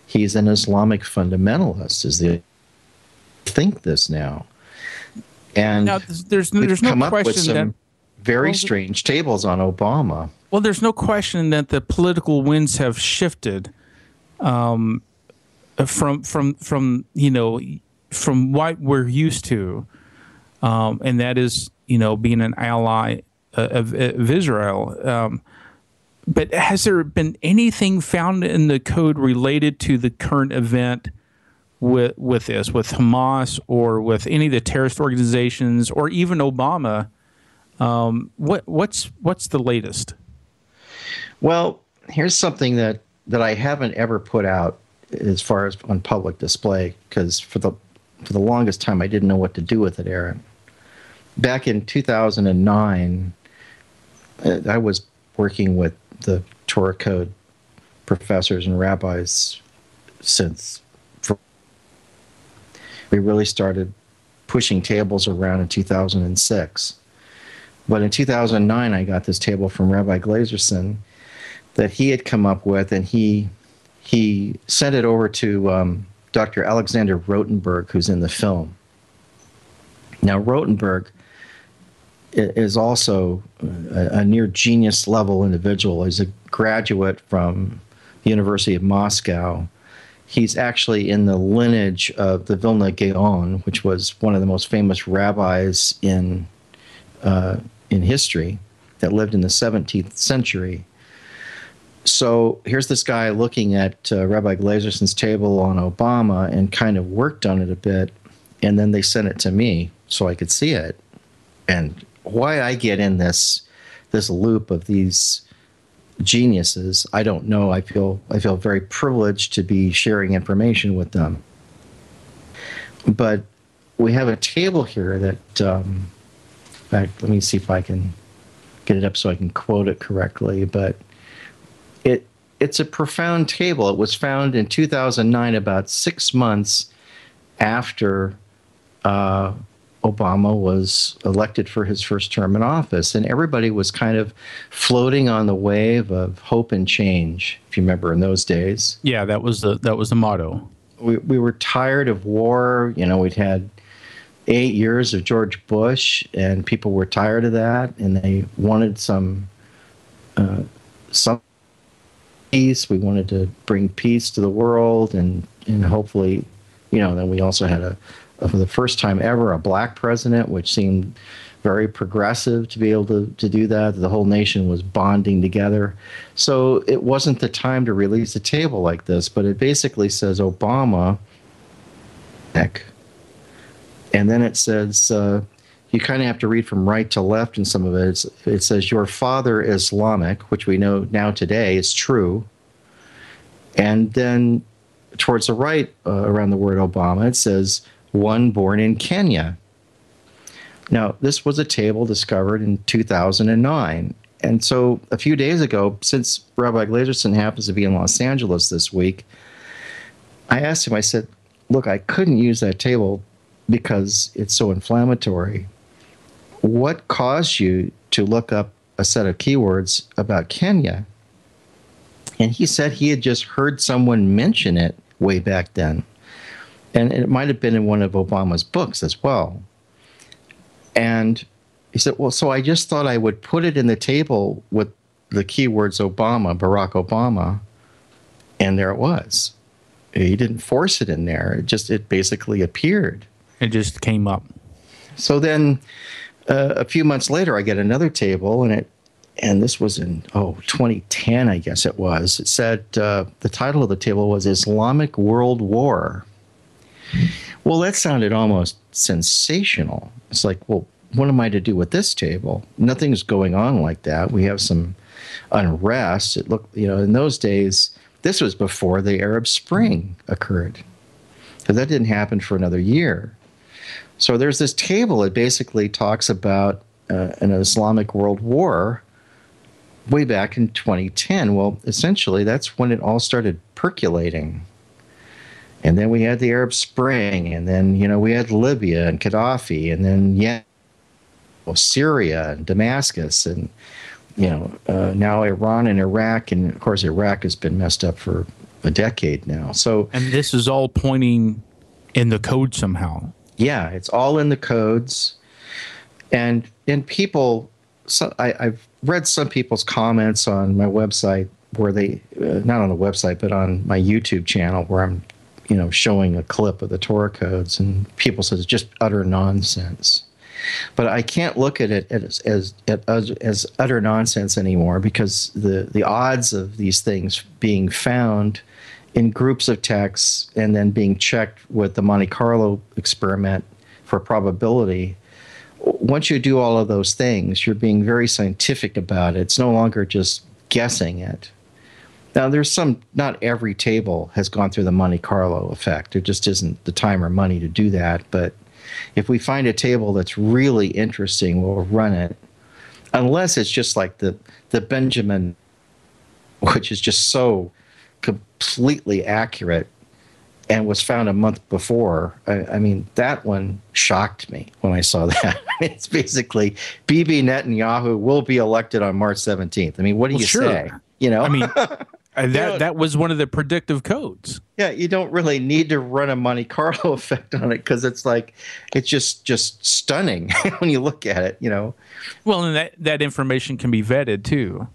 he's an Islamic fundamentalist, as they think this now. And now, there's no question that very strange tables on Obama. Well, there's no question that the political winds have shifted from what we're used to, and that is, you know, being an ally of Israel. But has there been anything found in the code related to the current event with Hamas or with any of the terrorist organizations or even Obama? What's the latest? Well, here's something that I haven't ever put out as far as on public display, because for the longest time I didn't know what to do with it, Aaron. Back in 2009, I was working with the Torah Code professors and rabbis we really started pushing tables around in 2006. But in 2009, I got this table from Rabbi Glazerson that he had come up with, and he sent it over to Dr. Alexander Rotenberg, who's in the film. Now, Rotenberg is also a near genius level individual. He's a graduate from the University of Moscow. He's actually in the lineage of the Vilna Gaon, which was one of the most famous rabbis in history that lived in the 17th century. So here's this guy looking at Rabbi Glazerson's table on Obama and kind of worked on it a bit, and then they sent it to me so I could see it. And why I get in this loop of these geniuses, I don't know. I feel very privileged to be sharing information with them. But we have a table here that, in fact, let me see if I can get it up so I can quote it correctly. But it's a profound table. It was found in 2009, about 6 months after Obama was elected for his first term in office, and everybody was kind of floating on the wave of hope and change. If you remember, in those days, yeah, that was the motto. We were tired of war. You know, we'd had 8 years of George Bush, and people were tired of that, and they wanted some peace. We wanted to bring peace to the world, and hopefully, you know. Then we also had for the first time ever, a black president, which seemed very progressive to be able to do that. The whole nation was bonding together. So it wasn't the time to release a table like this, but it basically says Obama, and then it says, you kind of have to read from right to left in some of it. It says, your father Islamic, which we know now today is true. And then towards the right, around the word Obama, it says, one born in Kenya. Now, this was a table discovered in 2009. And so a few days ago, since Rabbi Glazerson happens to be in Los Angeles this week, I asked him, I said, look, I couldn't use that table because it's so inflammatory. What caused you to look up a set of keywords about Kenya? And he said he had just heard someone mention it way back then. And it might have been in one of Obama's books as well. And he said, well, so I just thought I would put it in the table with the keywords Obama, Barack Obama, and there it was. He didn't force it in there. It basically appeared. It just came up. So then a few months later, I get another table, and this was in 2010, I guess it was. It said the title of the table was Islamic World War. Well, that sounded almost sensational. It's like, well, what am I to do with this table? Nothing's going on like that. We have some unrest. It looked, in those days, this was before the Arab Spring occurred, because that didn't happen for another year. So there's this table that basically talks about an Islamic World War way back in 2010. Well, essentially, that's when it all started percolating. And then we had the Arab Spring, and then, we had Libya and Gaddafi, and then, Syria and Damascus, and, now Iran and Iraq. And, of course, Iraq has been messed up for a decade now. So, and this is all pointing in the code somehow. Yeah, it's all in the codes. And people, I've read some people's comments on my website where they, not on the website, but on my YouTube channel where I'm, showing a clip of the Torah Codes, and people said it's just utter nonsense. But I can't look at it as utter nonsense anymore, because the odds of these things being found in groups of texts and then being checked with the Monte Carlo experiment for probability, once you do all of those things, you're being very scientific about it. It's no longer just guessing it. Now, not every table has gone through the Monte Carlo effect. There just isn't the time or money to do that. But if we find a table that's really interesting, we'll run it. Unless it's just like the Benjamin, which is just so completely accurate and was found a month before. I mean, that one shocked me when I saw that. It's basically Bibi Netanyahu will be elected on March 17th. I mean, what do you say? I mean, that was one of the predictive codes. Yeah, you don't really need to run a Monte Carlo effect on it, because it's like, it's just stunning when you look at it, Well, and that information can be vetted too.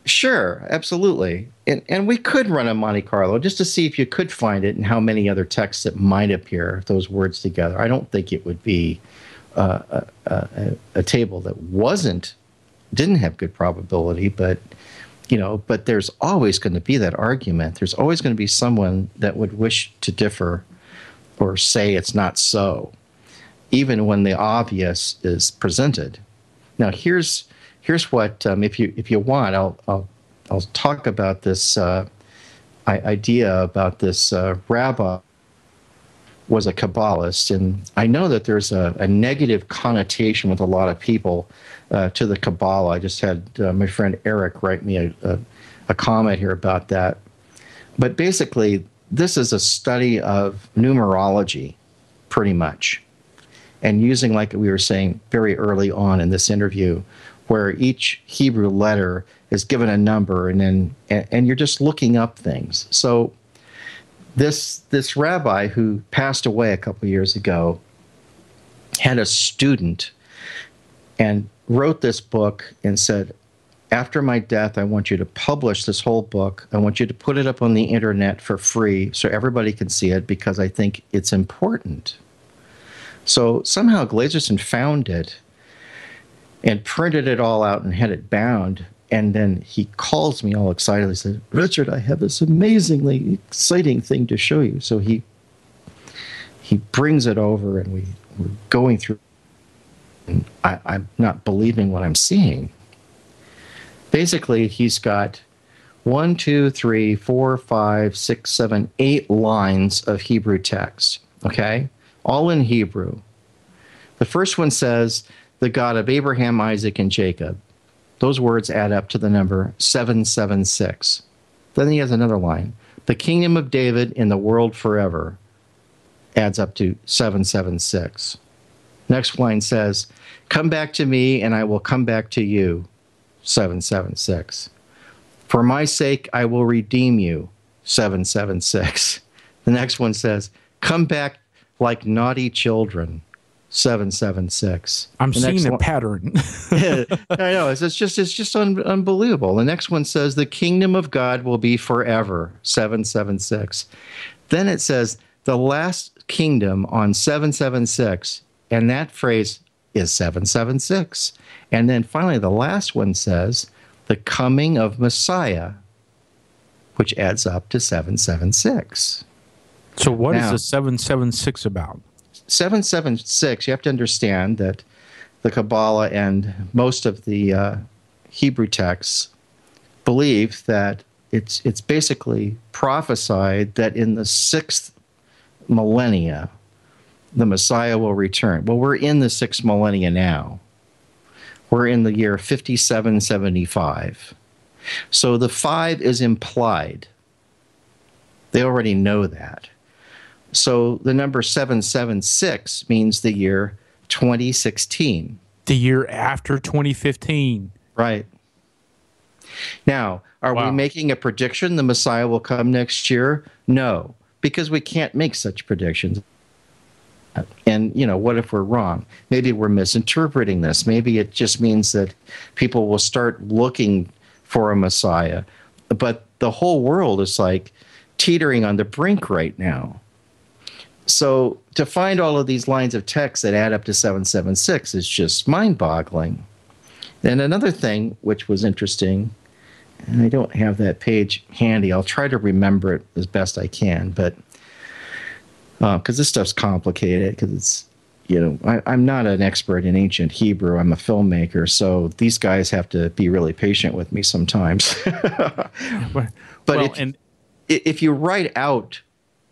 Sure, absolutely. And we could run a Monte Carlo just to see if you could find it and how many other texts that might appear, those words together. I don't think it would be a table that didn't have good probability, but there's always going to be that argument. There's always going to be someone that would wish to differ or say it's not so, even when the obvious is presented. Now, here's what, if you want, I'll talk about this idea about this rabbi was a Kabbalist, and I know that there's a negative connotation with a lot of people to the Kabbalah. I just had my friend Eric write me a comment here about that. But basically, this is a study of numerology, pretty much, and using, like we were saying very early on in this interview, where each Hebrew letter is given a number, and you're just looking up things. So this rabbi who passed away a couple of years ago had a student and wrote this book and said, after my death, I want you to publish this whole book. I want you to put it up on the internet for free so everybody can see it, because I think it's important. So somehow Glazerson found it and printed it all out and had it bound. And then he calls me all excited. He said, Richard, I have this amazingly exciting thing to show you. So he brings it over, and we're going through. And I'm not believing what I'm seeing. Basically, he's got 1, 2, 3, 4, 5, 6, 7, 8 lines of Hebrew text, okay? All in Hebrew. The first one says, the God of Abraham, Isaac, and Jacob. Those words add up to the number 776. Then he has another line. The kingdom of David in the world forever adds up to 776. Next line says, come back to me and I will come back to you, 776. For my sake, I will redeem you, 776. The next one says, come back like naughty children, 776. I'm seeing a pattern. I know. It's just unbelievable. The next one says, the kingdom of God will be forever, 776. Then it says, the last kingdom on 776, and that phrase is 776. And then finally, the last one says, the coming of Messiah, which adds up to 776. So what is the 776 about? 776, you have to understand that the Kabbalah and most of the Hebrew texts believe that it's basically prophesied that in the 6th millennia, the Messiah will return. Well, we're in the 6th millennia now. We're in the year 5775. So the 5 is implied. They already know that. So the number 776 means the year 2016. The year after 2015. Right. Now, are we making a prediction the Messiah will come next year? No, because we can't make such predictions. And, what if we're wrong? Maybe we're misinterpreting this. Maybe it just means that people will start looking for a Messiah. But the whole world is like teetering on the brink right now. So to find all of these lines of text that add up to 776 is just mind-boggling. And another thing which was interesting, and I don't have that page handy. I'll try to remember it as best I can, but because this stuff's complicated, because it's, I'm not an expert in ancient Hebrew. I'm a filmmaker, so these guys have to be really patient with me sometimes. But if you write out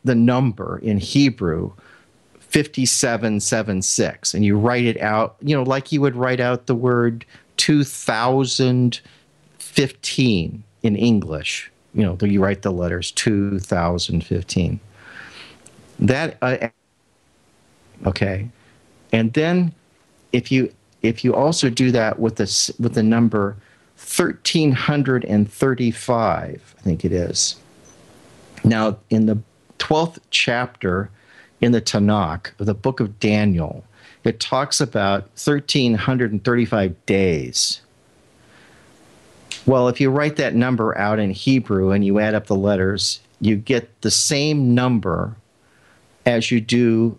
the number in Hebrew, 5776, and you write it out, like you would write out the word 2015 in English, you write the letters 2015. That okay, and then if you also do that with the number 1335, I think it is. Now, in the 12th chapter in the Tanakh, the book of Daniel, it talks about 1335 days. Well, if you write that number out in Hebrew and you add up the letters, you get the same number as you do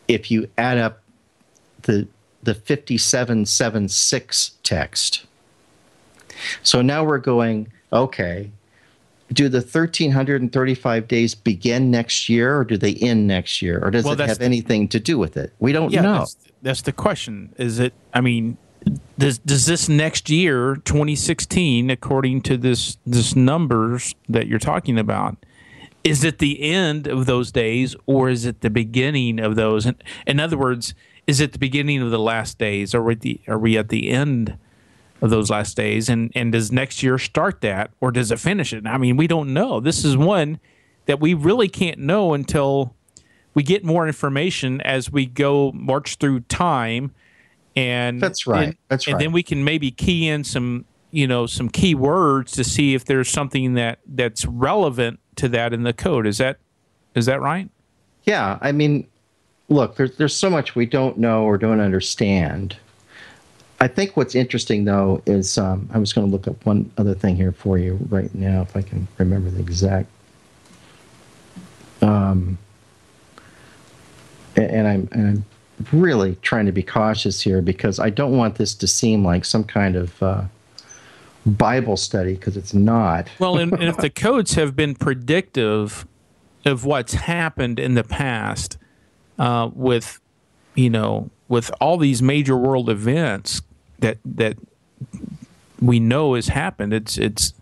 if you add up the 5776 text. So now we're going, okay, do the 1335 days begin next year, or do they end next year? Or does it have anything to do with it? We don't know. That's the question. Is it, does this next year, 2016, according to this numbers that you're talking about, is it the end of those days, or is it the beginning of those? In other words, is it the beginning of the last days, or are we at the end of those last days? And does next year start that, or does it finish it? We don't know. This is one that we really can't know until we get more information as we go march through time. And that's right. And then we can maybe key in some key words to see if there's something that's relevant to that in the code. Is that right? Yeah. Look, there's so much we don't know or don't understand. I think what's interesting, though, is I was going to look up one other thing here for you right now, if I can remember the exact. And I'm really trying to be cautious here, because I don't want this to seem like some kind of Bible study, because it's not. Well, and if the codes have been predictive of what's happened in the past with all these major world events that we know has happened, it's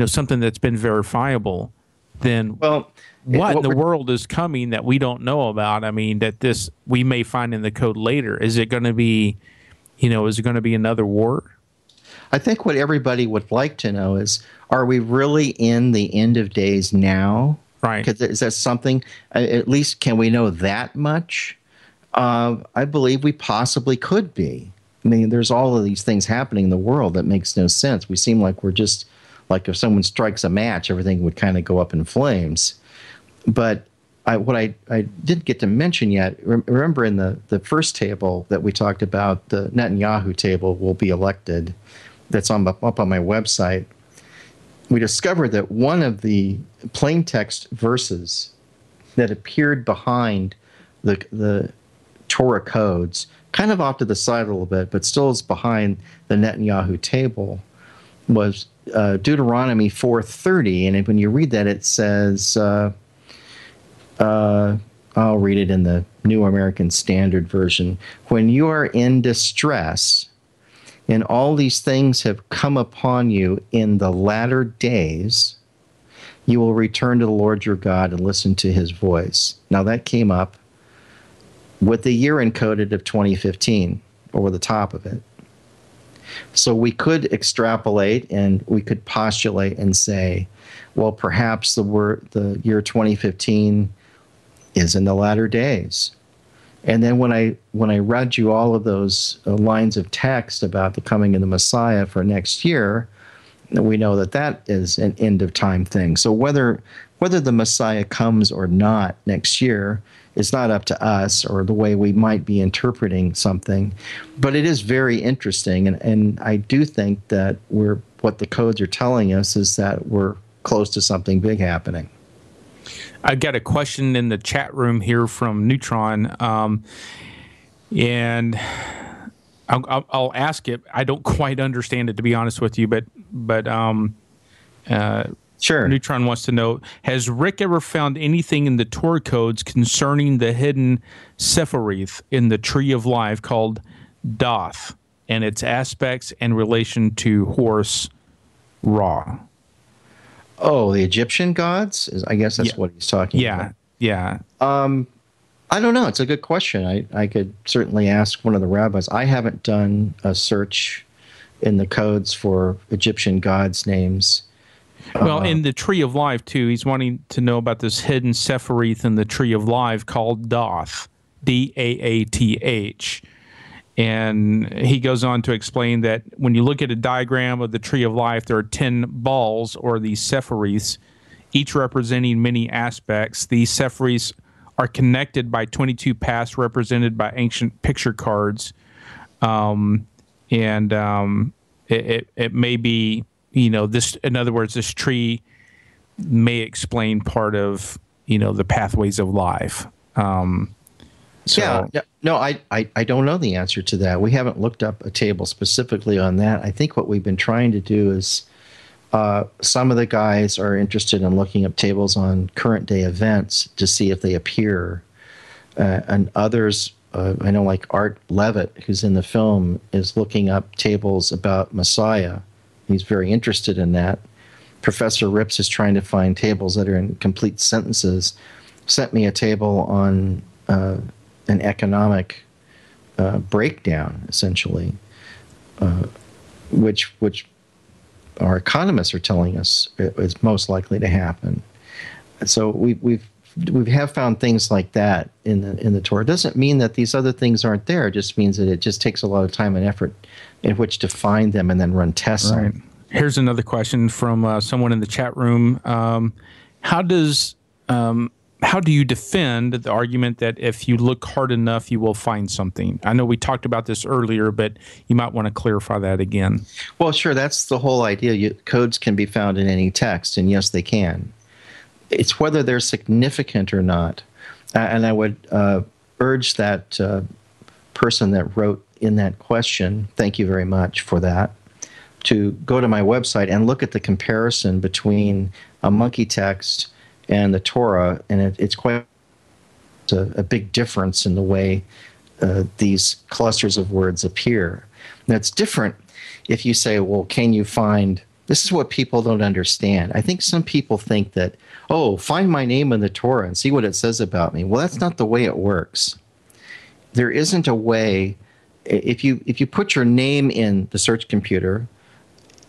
something that's been verifiable, then what in the world is coming that we don't know about? That we may find in the code later. Is it going to be, is it going to be another war? I think what everybody would like to know is, are we really in the end of days now? Right. Because is that something, at least can we know that much? I believe we possibly could be. I mean, there's all of these things happening in the world that makes no sense. We seem like we're just like if someone strikes a match, everything would kind of go up in flames. But what I didn't get to mention yet, remember in the first table that we talked about, the Netanyahu table will be elected, that's up on my website. We discovered that one of the plain text verses that appeared behind the Torah Codes, kind of off to the side a little bit, but still is behind the Netanyahu table, was Deuteronomy 4:30. And when you read that, it says, I'll read it in the New American Standard Version. When you are in distress, and all these things have come upon you in the latter days, you will return to the Lord your God and listen to his voice. Now that came up with the year encoded of 2015 over the top of it. So we could extrapolate and we could postulate and say, well, perhaps the year 2015 is in the latter days. And then when I read you all of those lines of text about the coming of the Messiah for next year, we know that that is an end of time thing. So whether the Messiah comes or not next year is not up to us or the way we might be interpreting something, but it is very interesting. And I do think that what the codes are telling us is that we're close to something big happening. I got a question in the chat room here from Neutron, and I'll ask it. I don't quite understand it, to be honest with you, but sure. Neutron wants to know: has Rick ever found anything in the Torah Codes concerning the hidden sepharith in the Tree of Life called Doth and its aspects and relation to Horus Ra? Oh, the Egyptian gods? I guess that's what he's talking about. Yeah. I don't know. It's a good question. I could certainly ask one of the rabbis. I haven't done a search in the codes for Egyptian gods' names. Well, in the Tree of Life, too, he's wanting to know about this hidden sepharith in the Tree of Life called Doth, D-A-A-T-H. And he goes on to explain that when you look at a diagram of the Tree of Life, there are 10 balls, or these sephariths, each representing many aspects. These sephariths are connected by 22 paths represented by ancient picture cards. It may be, this, in other words, this tree may explain part of, the pathways of life. No, I don't know the answer to that. We haven't looked up a table specifically on that. I think what we've been trying to do is some of the guys are interested in looking up tables on current day events to see if they appear. And others, I know like Art Levitt, who's in the film, is looking up tables about Messiah. He's very interested in that. Professor Rips is trying to find tables that are in complete sentences. Sent me a table on an economic breakdown, essentially, which our economists are telling us is most likely to happen. So we have found things like that in the Torah. It doesn't mean that these other things aren't there. It just means that it just takes a lot of time and effort in which to find them and then run tests on them. Here's another question from someone in the chat room. How do you defend the argument that if you look hard enough, you will find something? I know we talked about this earlier, but you might want to clarify that again. Well, sure. That's the whole idea. Codes can be found in any text, and yes, they can. It's whether they're significant or not. And I would urge that person that wrote in that question, thank you very much for that, to go to my website and look at the comparison between a monkey text and the Torah, and it's quite a big difference in the way these clusters of words appear. That's different if you say, well, can you find, this is what people don't understand. I think some people think that, oh, find my name in the Torah and see what it says about me. Well, that's not the way it works. There isn't a way, if you put your name in the search computer,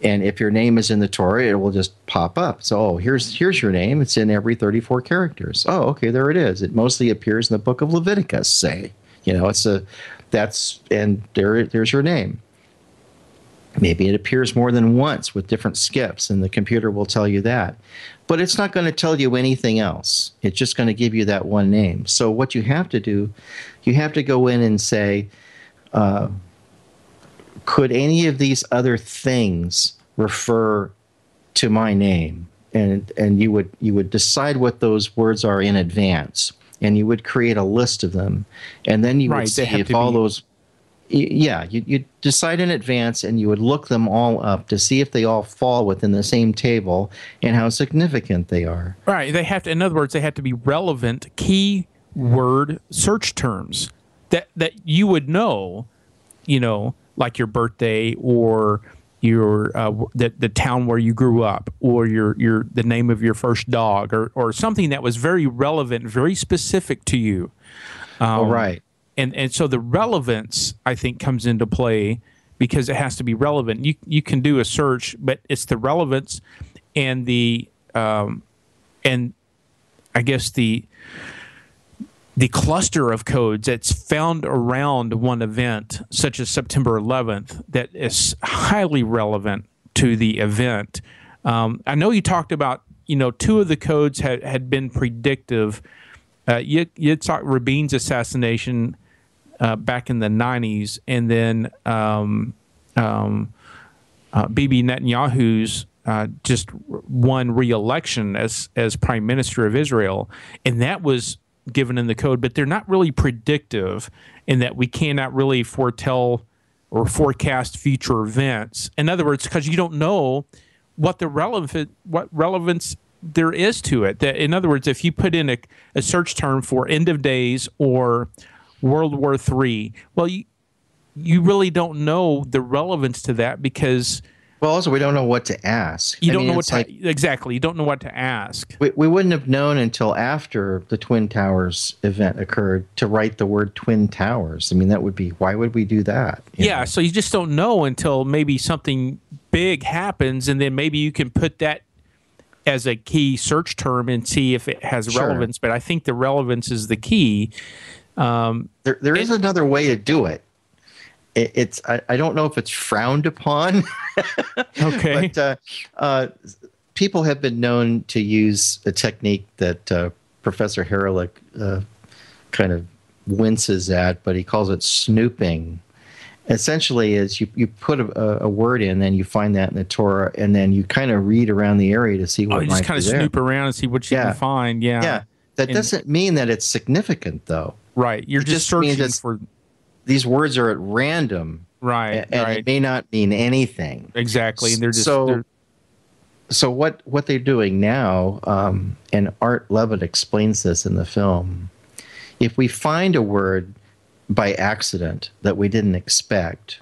and if your name is in the Torah, it will just pop up. So, here's your name. It's in every 34 characters. Oh, okay, there it is. It mostly appears in the book of Leviticus, say. It's there's your name. Maybe it appears more than once with different skips, and the computer will tell you that. But it's not going to tell you anything else. It's just going to give you that one name. So what you have to do, you have to go in and say, could any of these other things refer to my name? And you would decide what those words are in advance, and you would create a list of them, and then you would see if all those. Yeah, you decide in advance, and you would look them all up to see if they all fall within the same table and how significant they are. Right. They have to. In other words, they have to be relevant keyword search terms that you would know. You know, like your birthday or your the town where you grew up, or the name of your first dog, or something that was very relevant, very specific to you. Right. And so the relevance, I think, comes into play because it has to be relevant. You can do a search, but it's the relevance and and I guess the cluster of codes that's found around one event, such as September 11th, that is highly relevant to the event. I know you talked about, two of the codes had been predictive. You talked Rabin's assassination back in the 90s, and then Bibi Netanyahu's just won re-election as Prime Minister of Israel, and that was given in the code, but they're not really predictive in that we cannot really foretell or forecast future events. In other words, because you don't know what relevance there is to it. In other words, if you put in a search term for end of days or World War III, well, you really don't know the relevance to that because... Well, also, we don't know what to ask. You don't know what to... Exactly. You don't know what to ask. We wouldn't have known until after the Twin Towers event occurred to write the word Twin Towers. I mean, that would be... Why would we do that? Yeah, so you just don't know until maybe something big happens, and then maybe you can put that as a key search term and see if it has relevance. But I think the relevance is the key. There is another way to do it. I don't know if it's frowned upon. Okay. But people have been known to use a technique that Professor Haralick kind of winces at, but he calls it snooping. Essentially, is you put a word in, then you find that in the Torah, and then you kind of read around the area to see what might be there. You just kind of snoop around and see what you can find. Yeah. Yeah. That doesn't mean that it's significant, though. Right. You're just searching for... These words are at random, right? And it may not mean anything. Exactly, and they're just so what they're doing now, and Art Levitt explains this in the film. If we find a word by accident that we didn't expect,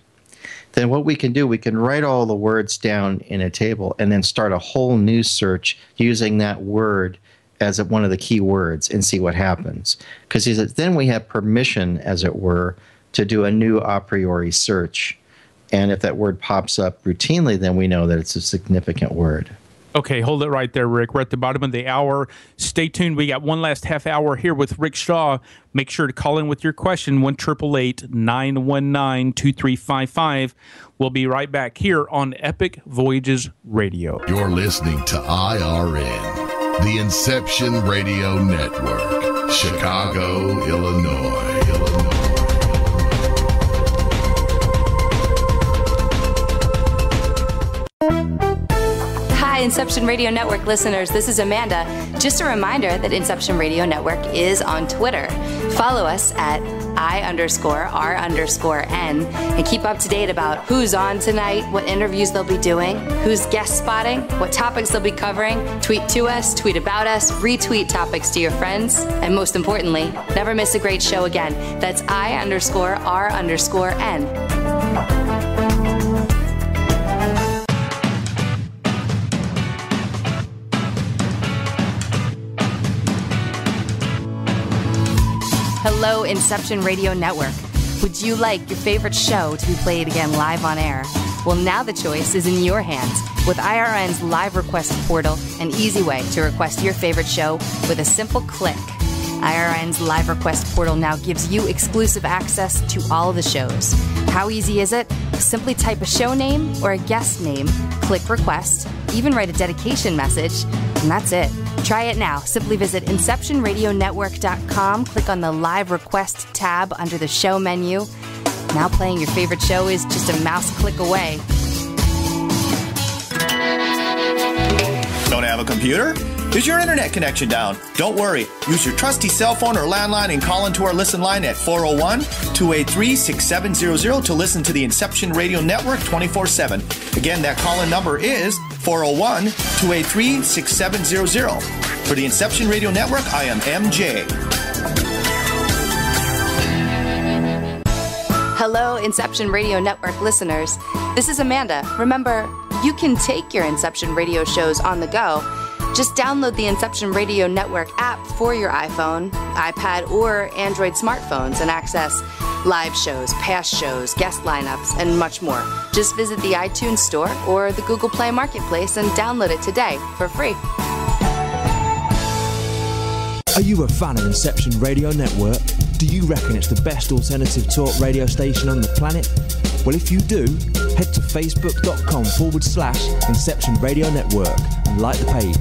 then what we can do, we can write all the words down in a table and then start a whole new search using that word as one of the key words and see what happens. Because then we have permission, as it were, to do a new a priori search. And if that word pops up routinely, then we know that it's a significant word. Okay, hold it right there, Rick. We're at the bottom of the hour. Stay tuned. We got one last half hour here with Rick Shaw. Make sure to call in with your question, 1-888-919-2355. We'll be right back here on Epic Voyages Radio. You're listening to IRN, the Inception Radio Network, Chicago, Illinois. Hi, Inception Radio Network listeners. This is Amanda. Just a reminder that Inception Radio Network is on Twitter. Follow us at I_R_N and keep up to date about who's on tonight, what interviews they'll be doing, who's guest spotting, what topics they'll be covering. Tweet to us, tweet about us, retweet topics to your friends, and most importantly, never miss a great show again. That's I_R_N. Hello, Inception Radio Network. Would you like your favorite show to be played again live on air? Well, now the choice is in your hands with IRN's live request portal, an easy way to request your favorite show with a simple click. IRN's live request portal now gives you exclusive access to all the shows. How easy is it? Simply type a show name or a guest name, click request, even write a dedication message, and that's it. Try it now. Simply visit InceptionRadioNetwork.com, click on the live request tab under the show menu. Now playing your favorite show is just a mouse click away. Don't have a computer? Is your internet connection down? Don't worry. Use your trusty cell phone or landline and call into our listen line at 401-283-6700 to listen to the Inception Radio Network 24/7. Again, that call-in number is 401-283-6700. For the Inception Radio Network, I am MJ. Hello, Inception Radio Network listeners. This is Amanda. Remember, you can take your Inception Radio shows on the go. Just download the Inception Radio Network app for your iPhone, iPad, or Android smartphones and access live shows, past shows, guest lineups, and much more. Just visit the iTunes Store or the Google Play Marketplace and download it today for free. Are you a fan of Inception Radio Network? Do you reckon it's the best alternative talk radio station on the planet? Well, if you do, head to facebook.com/Inception Radio Network and like the page.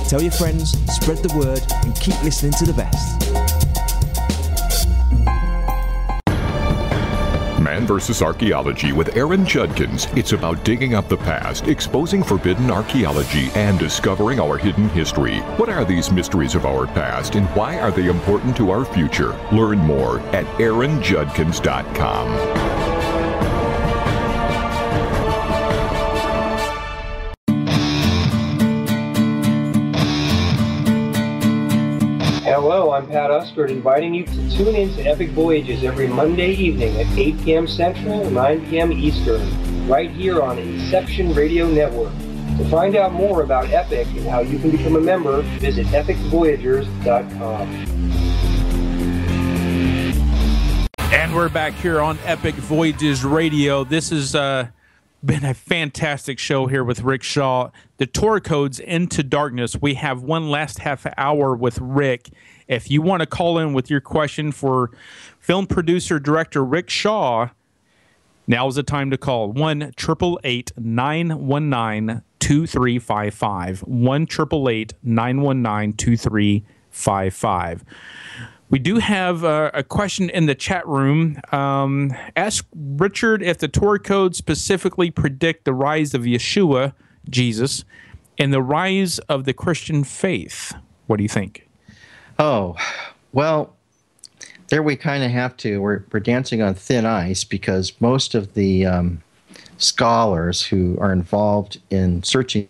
Tell your friends, spread the word, and keep listening to the best. Man vs. Archaeology with Aaron Judkins. It's about digging up the past, exposing forbidden archaeology, and discovering our hidden history. What are these mysteries of our past, and why are they important to our future? Learn more at aaronjudkins.com. Hello, I'm Pat Usford, inviting you to tune in to Epic Voyages every Monday evening at 8 p.m. Central, 9 p.m. Eastern, right here on Inception Radio Network. To find out more about Epic and how you can become a member, visit epicvoyagers.com. And we're back here on Epic Voyages Radio. This has been a fantastic show here with Rick Shaw. The Torah Codes Into Darkness. We have one last half hour with Rick. If you want to call in with your question for film producer director Rick Shaw, now's the time to call. 1-888-919-2355. 1-888-919-2355. We do have a question in the chat room. Ask Richard if the Torah Codes specifically predict the rise of Yeshua, Jesus, and the rise of the Christian faith. What do you think? Oh, well, there we kind of have to. We're dancing on thin ice because most of the scholars who are involved in searching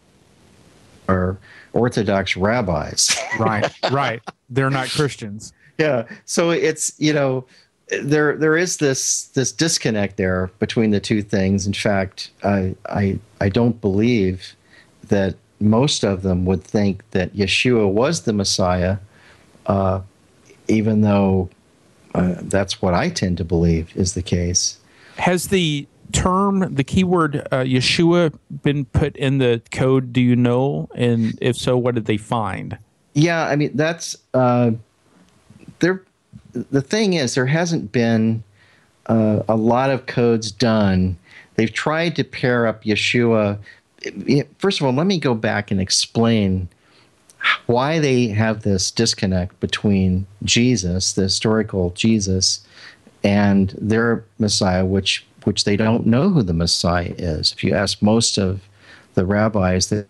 are Orthodox rabbis. Right, right. They're not Christians. Yeah, so it's, you know, there is this disconnect there between the two things. In fact, I don't believe that most of them would think that Yeshua was the Messiah, even though that's what I tend to believe is the case. Has the term, the keyword Yeshua, been put in the code? Do you know? And if so, what did they find? Yeah, I mean, that's there. The thing is, there hasn't been a lot of codes done. They've tried to pair up Yeshua. First of all, let me go back and explain why they have this disconnect between Jesus, the historical Jesus, and their Messiah, which they don't know who the Messiah is. If you ask most of the rabbis, that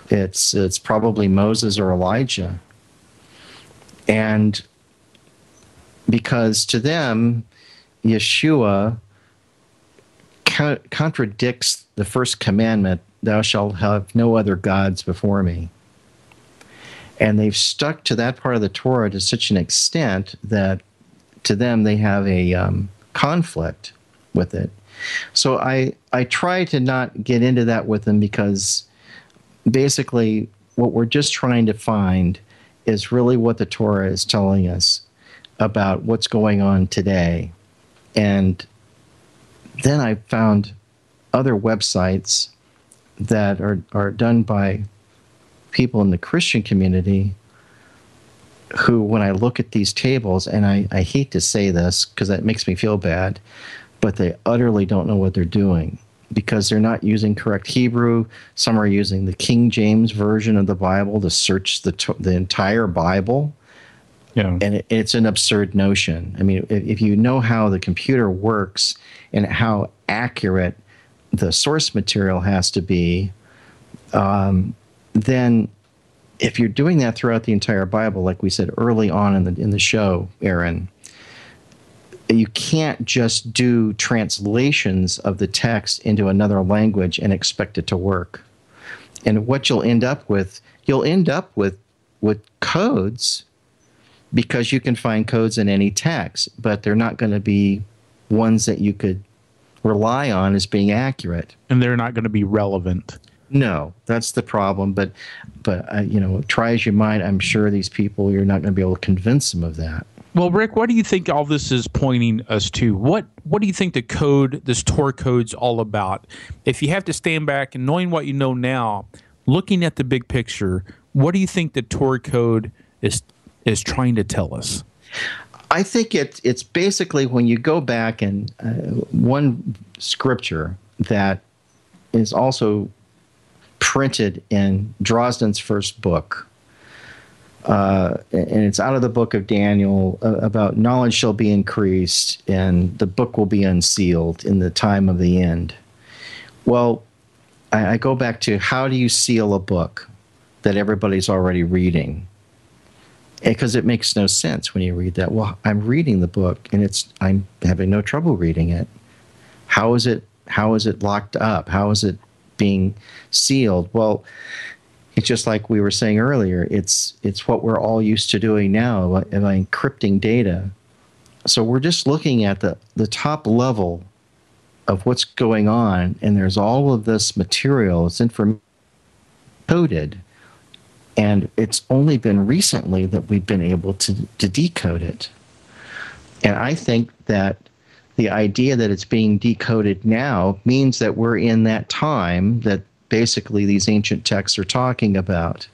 it's probably Moses or Elijah. And because to them, Yeshua contradicts the first commandment, thou shalt have no other gods before me. And they've stuck to that part of the Torah to such an extent that to them they have a conflict with it. So I try to not get into that with them because basically what we're just trying to find is really what the Torah is telling us about what's going on today. And then I found other websites that are done by people in the Christian community who, when I look at these tables, and I hate to say this because that makes me feel bad, but they utterly don't know what they're doing because they're not using correct Hebrew. Some are using the King James version of the Bible to search the entire Bible. Yeah. And it's an absurd notion. I mean, if you know how the computer works and how accurate the source material has to be, then if you're doing that throughout the entire Bible, like we said early on in the show, Aaron, you can't just do translations of the text into another language and expect it to work. And what you'll end up with codes, because you can find codes in any text, but they're not going to be ones that you could rely on as being accurate. And they're not going to be relevant. No, that's the problem. But try as you might, I'm sure these people, you're not going to be able to convince them of that. Well, Rick, what do you think all this is pointing us to? What do you think this Torah Code's all about? If you have to stand back and knowing what you know now, looking at the big picture, what do you think the Torah Code is trying to tell us? I think it's basically when you go back and one scripture that is also printed in Drosden's first book, and it's out of the book of Daniel about knowledge shall be increased and the book will be unsealed in the time of the end. Well, I go back to how do you seal a book that everybody's already reading? Because it makes no sense when you read that. Well, I'm reading the book and I'm having no trouble reading it. How is it locked up? How is it being sealed? Well, it's just like we were saying earlier. It's what we're all used to doing now by encrypting data. So we're just looking at the top level of what's going on, and there's all of this material, it's information coded. And it's only been recently that we've been able to decode it. And I think that the idea that it's being decoded now means that we're in that time that basically these ancient texts are talking about.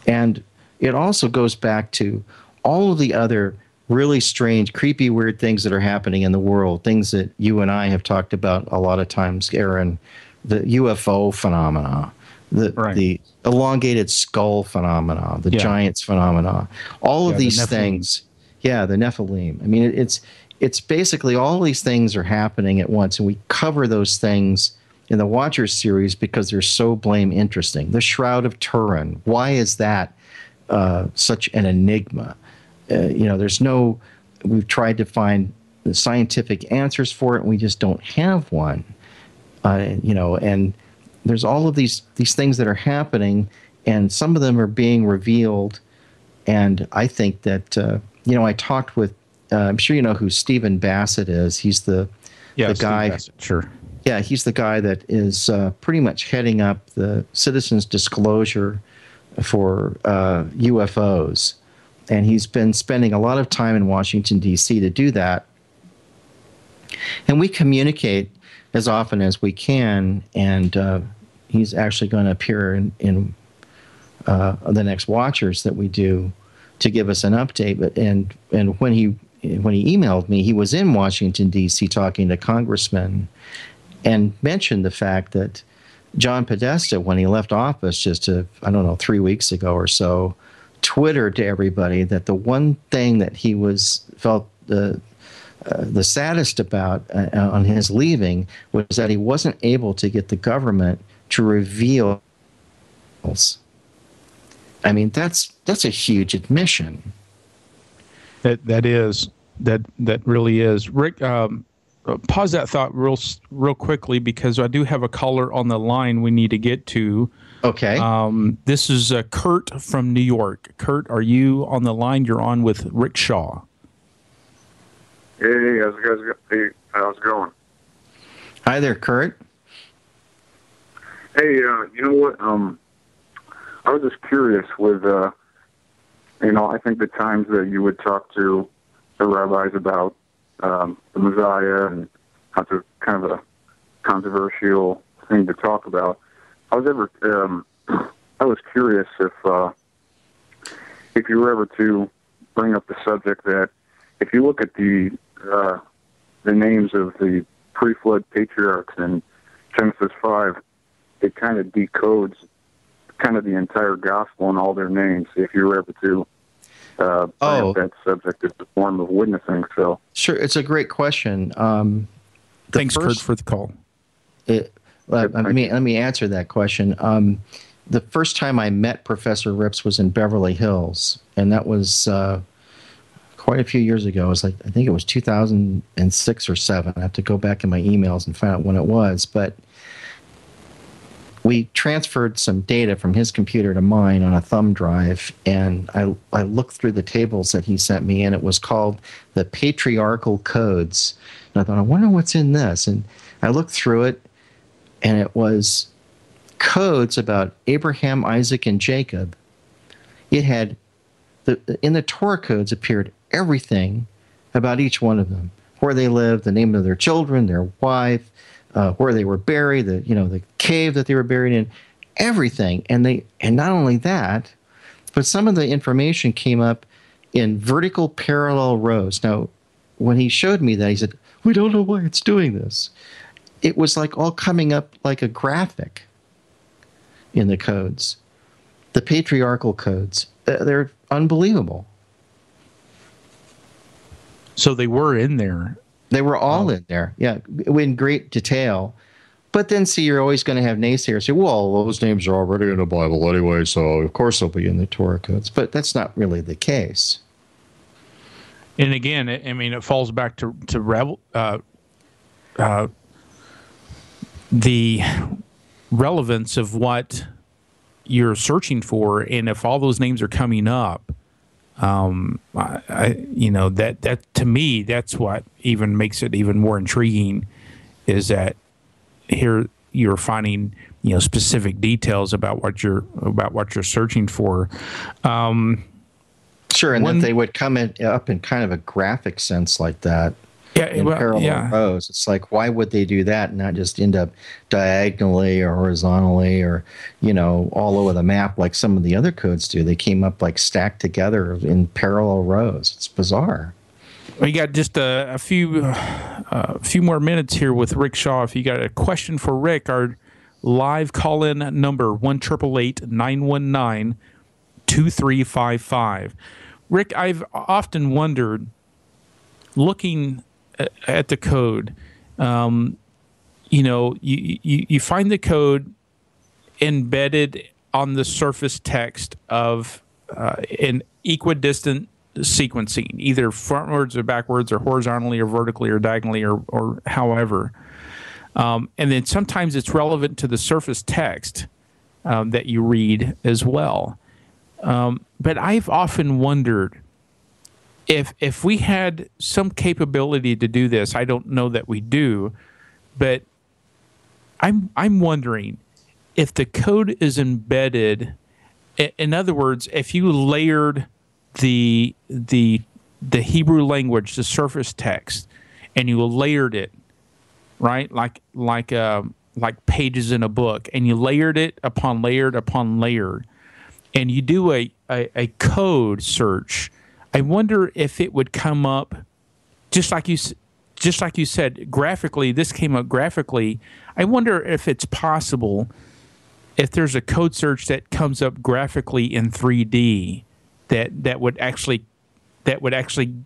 And it also goes back to all of the other really strange, creepy, weird things that are happening in the world, things that you and I have talked about a lot of times, Aaron, the UFO phenomena, the elongated skull phenomena, the giants phenomena, all of these things. Yeah, the Nephilim. I mean, it's basically all these things are happening at once, and we cover those things in the Watchers series because they're so blame interesting. The Shroud of Turin, why is that such an enigma? We've tried to find the scientific answers for it, and we just don't have one. And there's all of these things that are happening, and some of them are being revealed. And I think that, I talked with, I'm sure you know who Stephen Bassett is. He's the guy. Bassett, sure. Yeah, he's the guy that is pretty much heading up the citizens' disclosure for UFOs. And he's been spending a lot of time in Washington, D.C. to do that. And we communicate as often as we can, and he's actually going to appear in the next Watchers that we do to give us an update. But and when he emailed me, he was in Washington, D.C. talking to congressmen and mentioned the fact that John Podesta, when he left office just 3 weeks ago or so, Twittered to everybody that the one thing that he felt the saddest about on his leaving was that he wasn't able to get the government to reveal. I mean, that's a huge admission. That really is. Rick, pause that thought real quickly because I do have a caller on the line we need to get to. Okay. This is Kurt from New York. Kurt, are you on the line? You're on with Rick Shaw. Hey, how's it going? Hi there, Kurt. Hey, you know what? I was just curious with, I think the times that you would talk to the rabbis about the Messiah and how it's kind of a controversial thing to talk about. I was curious if you were ever to bring up the subject that if you look at the names of the pre-flood patriarchs in Genesis 5, it kind of decodes kind of the entire gospel and all their names. If you were ever to bring up that subject as a form of witnessing, so sure, it's a great question. Thanks, Kurt, for the call. Let me answer that question. The first time I met Professor Rips was in Beverly Hills, and that was quite a few years ago. It was I think it was 2006 or 7. I have to go back in my emails and find out when it was, but we transferred some data from his computer to mine on a thumb drive, and I looked through the tables that he sent me, and it was called the Patriarchal Codes. And I thought, I wonder what's in this. And I looked through it, and it was codes about Abraham, Isaac, and Jacob. It had, in the Torah Codes appeared everything about each one of them. Where they lived, the name of their children, their wife, where they were buried, the cave that they were buried in, everything. And not only that, but some of the information came up in vertical parallel rows. Now, when he showed me that, he said, "We don't know why it's doing this." It was all coming up like a graphic in the codes. The patriarchal codes, they're unbelievable. So they were in there. They were all in there, yeah, in great detail. But then, see, you're always going to have naysayers say, well, those names are already in the Bible anyway, so of course they'll be in the Torah Codes. But that's not really the case. And again, it falls back to the relevance of what you're searching for, and if all those names are coming up, that to me, that's what even makes it even more intriguing, is that here you're finding specific details about what you're searching for. Sure, and then they would come up in kind of a graphic sense like that. Yeah, in parallel rows. It's why would they do that and not just end up diagonally or horizontally or, all over the map like some of the other codes do? They came up stacked together in parallel rows. It's bizarre. We got just a few more minutes here with Rick Shaw. If you got a question for Rick, our live call-in number, 1-888-919-2355. Rick, I've often wondered, looking at the code, you find the code embedded on the surface text of an equidistant sequencing, either frontwards or backwards or horizontally or vertically or diagonally or however. And then sometimes it's relevant to the surface text that you read as well. But I've often wondered, if we had some capability to do this, I don't know that we do, but I'm wondering if the code is embedded. In other words, if you layered the Hebrew language, the surface text, and you layered it, right, like pages in a book, and you layered it upon layered upon layered, and you do a code search, I wonder if it would come up just like you said graphically. This came up graphically. I wonder if it's possible, if there's a code search that comes up graphically in 3D, that would actually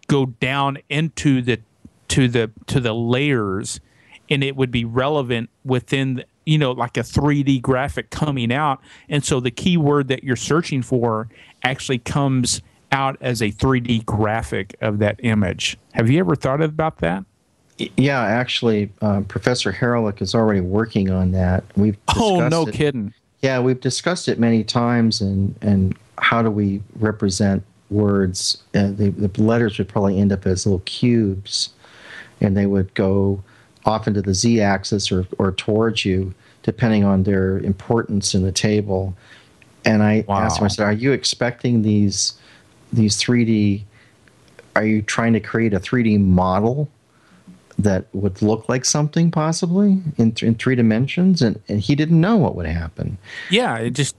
go down into the layers, and it would be relevant within like a 3D graphic coming out, and so the keyword that you're searching for actually comes out as a 3D graphic of that image. Have you ever thought about that? Yeah, actually, Professor Haralick is already working on that. We've discussed kidding. Yeah, we've discussed it many times, and how do we represent words? The letters would probably end up as little cubes, and they would go off into the z-axis or towards you, depending on their importance in the table. And I asked him, I said, are you expecting these 3D, are you trying to create a 3D model that would look like something possibly in 3 dimensions? And he didn't know what would happen. Yeah, it just...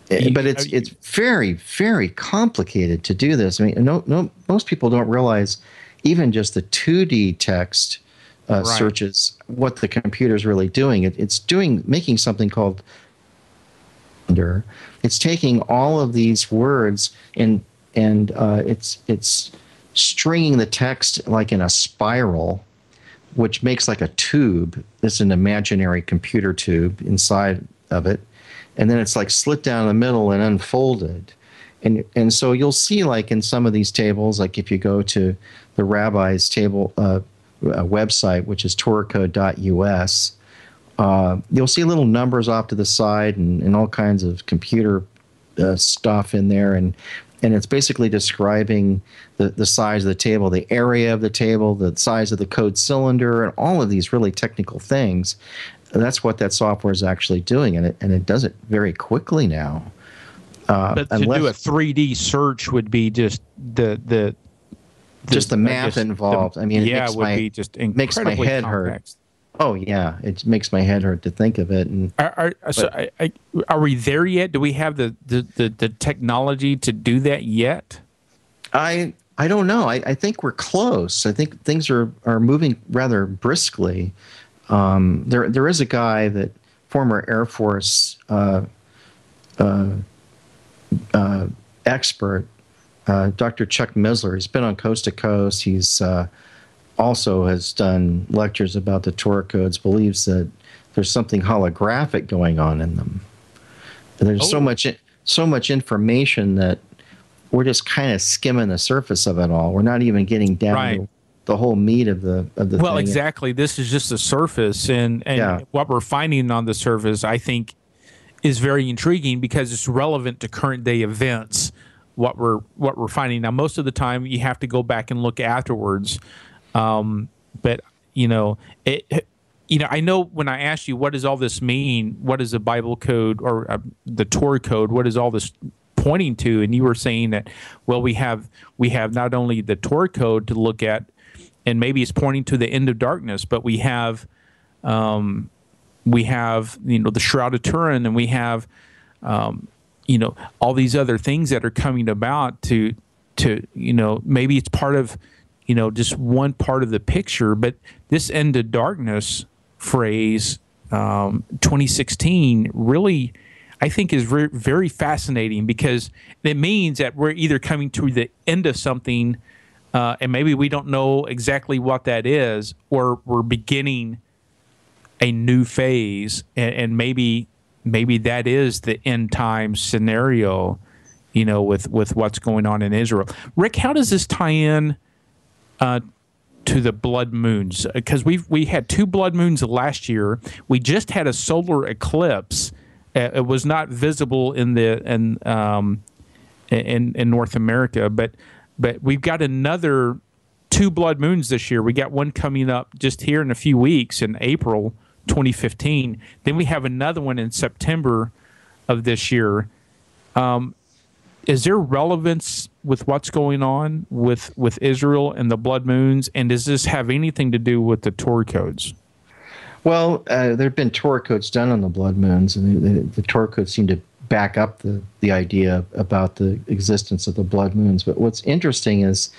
But it's very, very complicated to do this. I mean, most people don't realize even just the 2D text searches what the computer is really doing. It's making something called. It's taking all of these words and it's stringing the text like in a spiral, which makes like a tube. It's an imaginary computer tube inside of it. And then it's like slit down the middle and unfolded. And so you'll see, like in some of these tables, like if you go to the rabbi's table website, which is torahcode.us, you'll see little numbers off to the side and all kinds of computer stuff in there. And it's basically describing the size of the table, the area of the table, the size of the code cylinder, and all of these really technical things. And that's what that software is actually doing, and it does it very quickly now. But to do a 3D search would be just the math involved. It would be just incredibly makes my head complex. hurt. Oh yeah, it makes my head hurt to think of it. And are we there yet? Do we have the technology to do that yet? I don't know. I think we're close. I think things are moving rather briskly. There is a guy, that former Air Force expert, Dr. Chuck Misler. He's been on Coast to Coast. He's also has done lectures about the Torah Codes, believes that there's something holographic going on in them. And there's so much information that we're just kind of skimming the surface of it all. We're not even getting down to the whole meat of the thing. Well, exactly. This is just the surface, and what we're finding on the surface, I think, is very intriguing because it's relevant to current day events. What we're finding now, most of the time, you have to go back and look afterwards. But I know when I asked you, what does all this mean? What is the Bible code or the Torah code? What is all this pointing to? And you were saying that, well, we have not only the Torah code to look at, and maybe it's pointing to the end of darkness, but we have the Shroud of Turin, and we have all these other things that are coming about to maybe it's part of just one part of the picture. But this end of darkness phrase, 2016, really, I think is very, very fascinating, because it means that we're either coming to the end of something, and maybe we don't know exactly what that is, or we're beginning a new phase, and maybe that is the end time scenario, with what's going on in Israel. Rick, how does this tie in to the blood moons? Because we had 2 blood moons last year. We just had a solar eclipse. It was not visible in North America, but we've got another 2 blood moons this year. We got one coming up just here in a few weeks in April 2015. Then we have another one in September of this year. Is there relevance with what's going on with Israel and the blood moons? And does this have anything to do with the Torah codes? Well, there have been Torah codes done on the blood moons, and the Torah codes seem to back up the idea about the existence of the blood moons. But what's interesting is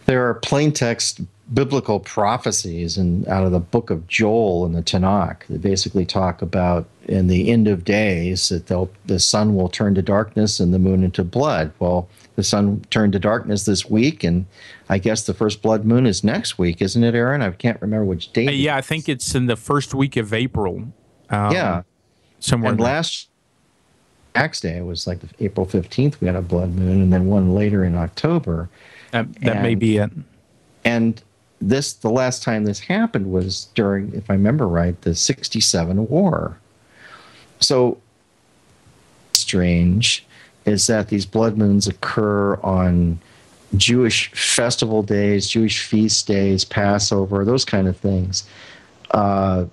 there are plain text biblical prophecies out of the book of Joel and the Tanakh that basically talk about in the end of days that the sun will turn to darkness and the moon into blood. Well, the sun turned to darkness this week, and I guess the first blood moon is next week, isn't it, Aaron? I can't remember which date. Yeah, I think it's in the first week of April. Somewhere. And last Tax Day was like April 15th. We had a blood moon, and then one later in October. That may be it. And the last time this happened was during, if I remember right, the 67 war. So strange is that these blood moons occur on Jewish festival days, Jewish feast days, Passover, those kind of things. And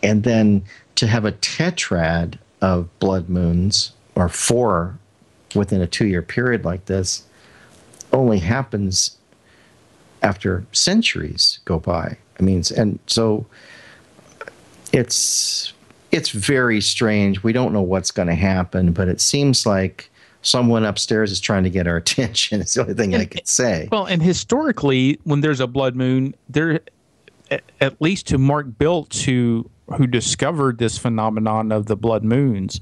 then to have a tetrad of blood moons, or 4 within a 2-year period like this, only happens after centuries go by. I mean, and so it's It's very strange. We don't know what's going to happen, but it seems like someone upstairs is trying to get our attention. It's the only thing I could say. Well, and historically, when there's a blood moon, there, at least to Mark Biltz, who discovered this phenomenon of the blood moons,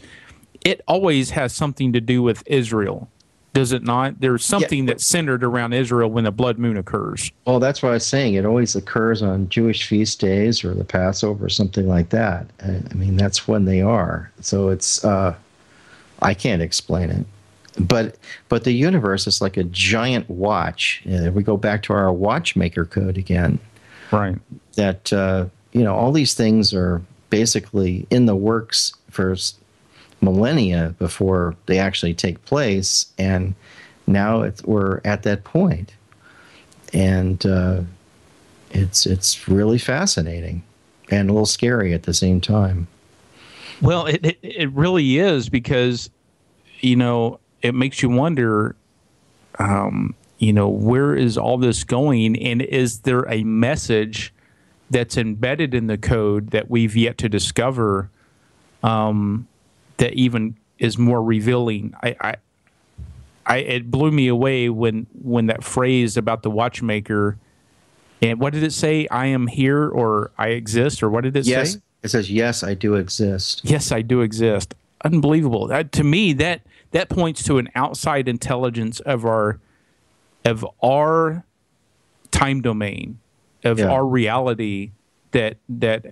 it always has something to do with Israel, does it not? There's something that's centered around Israel when a blood moon occurs. Well, that's what I was saying. It always occurs on Jewish feast days or the Passover or something like that. I mean, that's when they are. So it's, I can't explain it. But the universe is like a giant watch. We go back to our watchmaker code again. Right. That, all these things are basically in the works for millennia before they actually take place, and now we're at that point, and it's really fascinating and a little scary at the same time. Well, it really is, because it makes you wonder, where is all this going, and is there a message that's embedded in the code that we've yet to discover, that even is more revealing? It blew me away when that phrase about the watchmaker, and what did it say? I am here, or I exist, or what did it say? It says, yes, I do exist. Yes, I do exist. Unbelievable. To me, that points to an outside intelligence of our time domain, of our reality that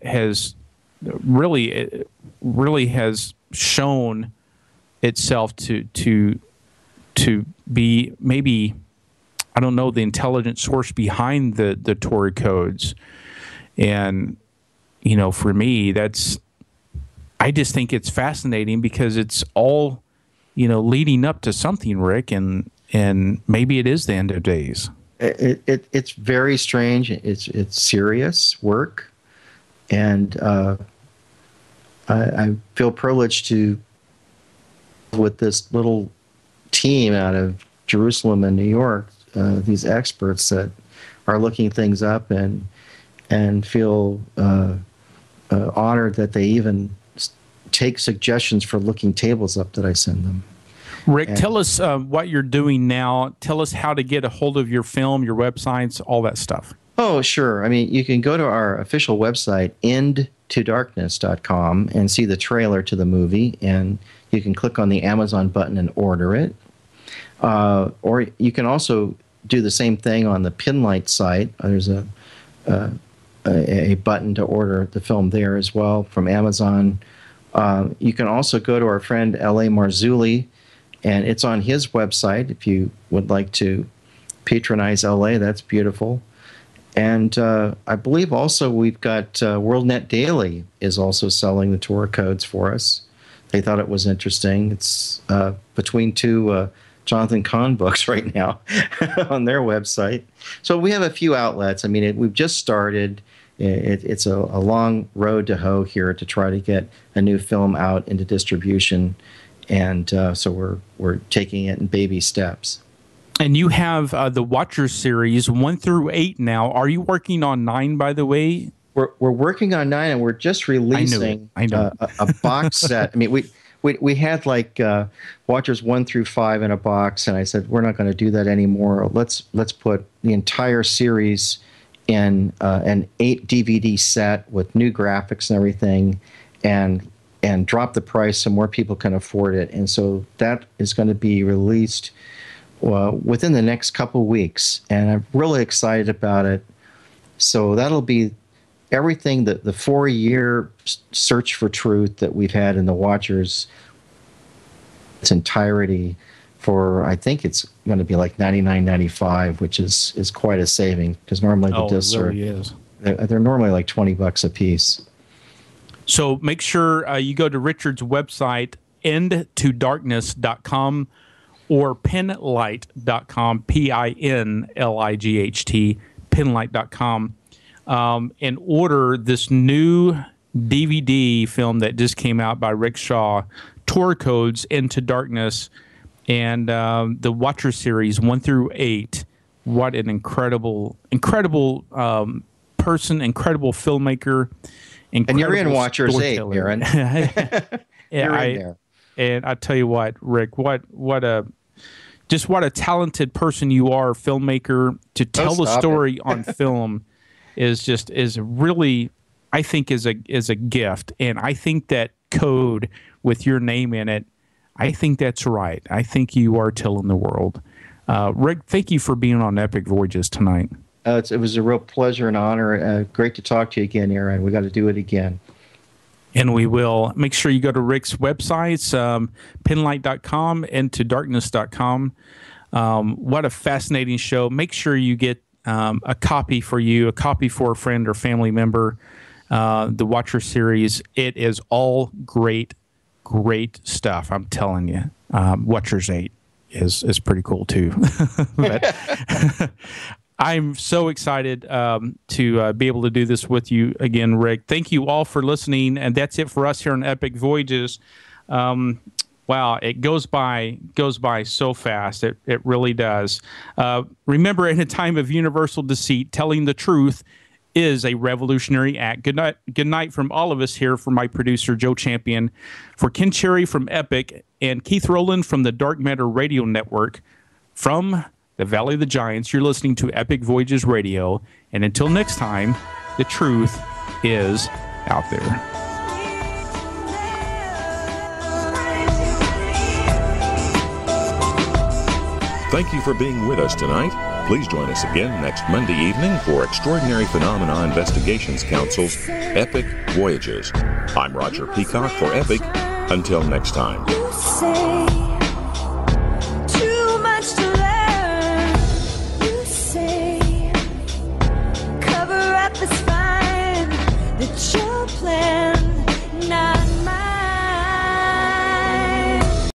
has really has shown itself to be, maybe, I don't know, the intelligent source behind the Torah codes. And for me, I just think it's fascinating, because it's all leading up to something, Rick, and maybe it is the end of days. It's very strange. It's serious work, and I feel privileged to, with this little team out of Jerusalem and New York, these experts that are looking things up, and feel honored that they even take suggestions for looking tables up that I send them. Rick, tell us what you're doing now. Tell us how to get a hold of your film, your websites, all that stuff. Oh, sure. I mean, you can go to our official website, endtodarkness.com, and see the trailer to the movie, and you can click on the Amazon button and order it. Or you can also do the same thing on the Pinlight site. There's a button to order the film there as well from Amazon. You can also go to our friend L.A. Marzulli, and it's on his website if you would like to patronize L.A. That's beautiful. And I believe also we've got WorldNet Daily is also selling the Torah codes for us. They thought it was interesting. It's between two Jonathan Kahn books right now on their website. So we have a few outlets. I mean, we've just started. It's a long road to hoe here to try to get a new film out into distribution. And so we're taking it in baby steps. And you have the Watchers series 1 through 8 now. Are you working on 9, by the way? We're working on 9, and we're just releasing a box set. I mean, we had like Watchers 1 through 5 in a box, and I said we're not going to do that anymore. Let's put the entire series in an 8 DVD set with new graphics and everything, and drop the price so more people can afford it. And so that is going to be released within the next couple weeks, and I'm really excited about it. So that'll be everything that the 4-year search for truth that we've had in the Watchers, its entirety, for I think it's going to be like $99.95, which is quite a saving, because normally the discs they're normally like $20 a piece. So make sure you go to Richard's website, endtodarkness.com, or pinlight.com, Pinlight, pinlight.com, and order this new DVD film that just came out by Rick Shaw, Torah Codes, Into Darkness, and the Watcher series 1 through 8. What an incredible person, incredible filmmaker. And you're in Watchers 8, Aaron. You're in there. And I tell you what, Rick, what a talented person you are, filmmaker. To tell the story on film is really, I think, is a gift. And I think that code with your name in it, I think that's right. I think you are telling the world. Rick, thank you for being on Epic Voyages tonight. It was a real pleasure and honor. Great to talk to you again, Aaron. We got to do it again. And we will. Make sure you go to Rick's websites, pinlight.com and todarkness.com. What a fascinating show. Make sure you get a copy for you, a copy for a friend or family member. The Watcher series. It is all great stuff. I'm telling you. Watchers 8 is pretty cool too. But I'm so excited to be able to do this with you again, Rick. Thank you all for listening, and that's it for us here on Epic Voyages. Wow, it goes by so fast. It really does. Remember, in a time of universal deceit, telling the truth is a revolutionary act. Good night from all of us here, from my producer, Joe Champion, for Ken Cherry from Epic, and Keith Rowland from the Dark Matter Radio Network. From the Valley of the Giants, you're listening to Epic Voyages Radio. And until next time, the truth is out there. Thank you for being with us tonight. Please join us again next Monday evening for Extraordinary Phenomena Investigations Council's Epic Voyages. I'm Roger Peacock for Epic. Until next time.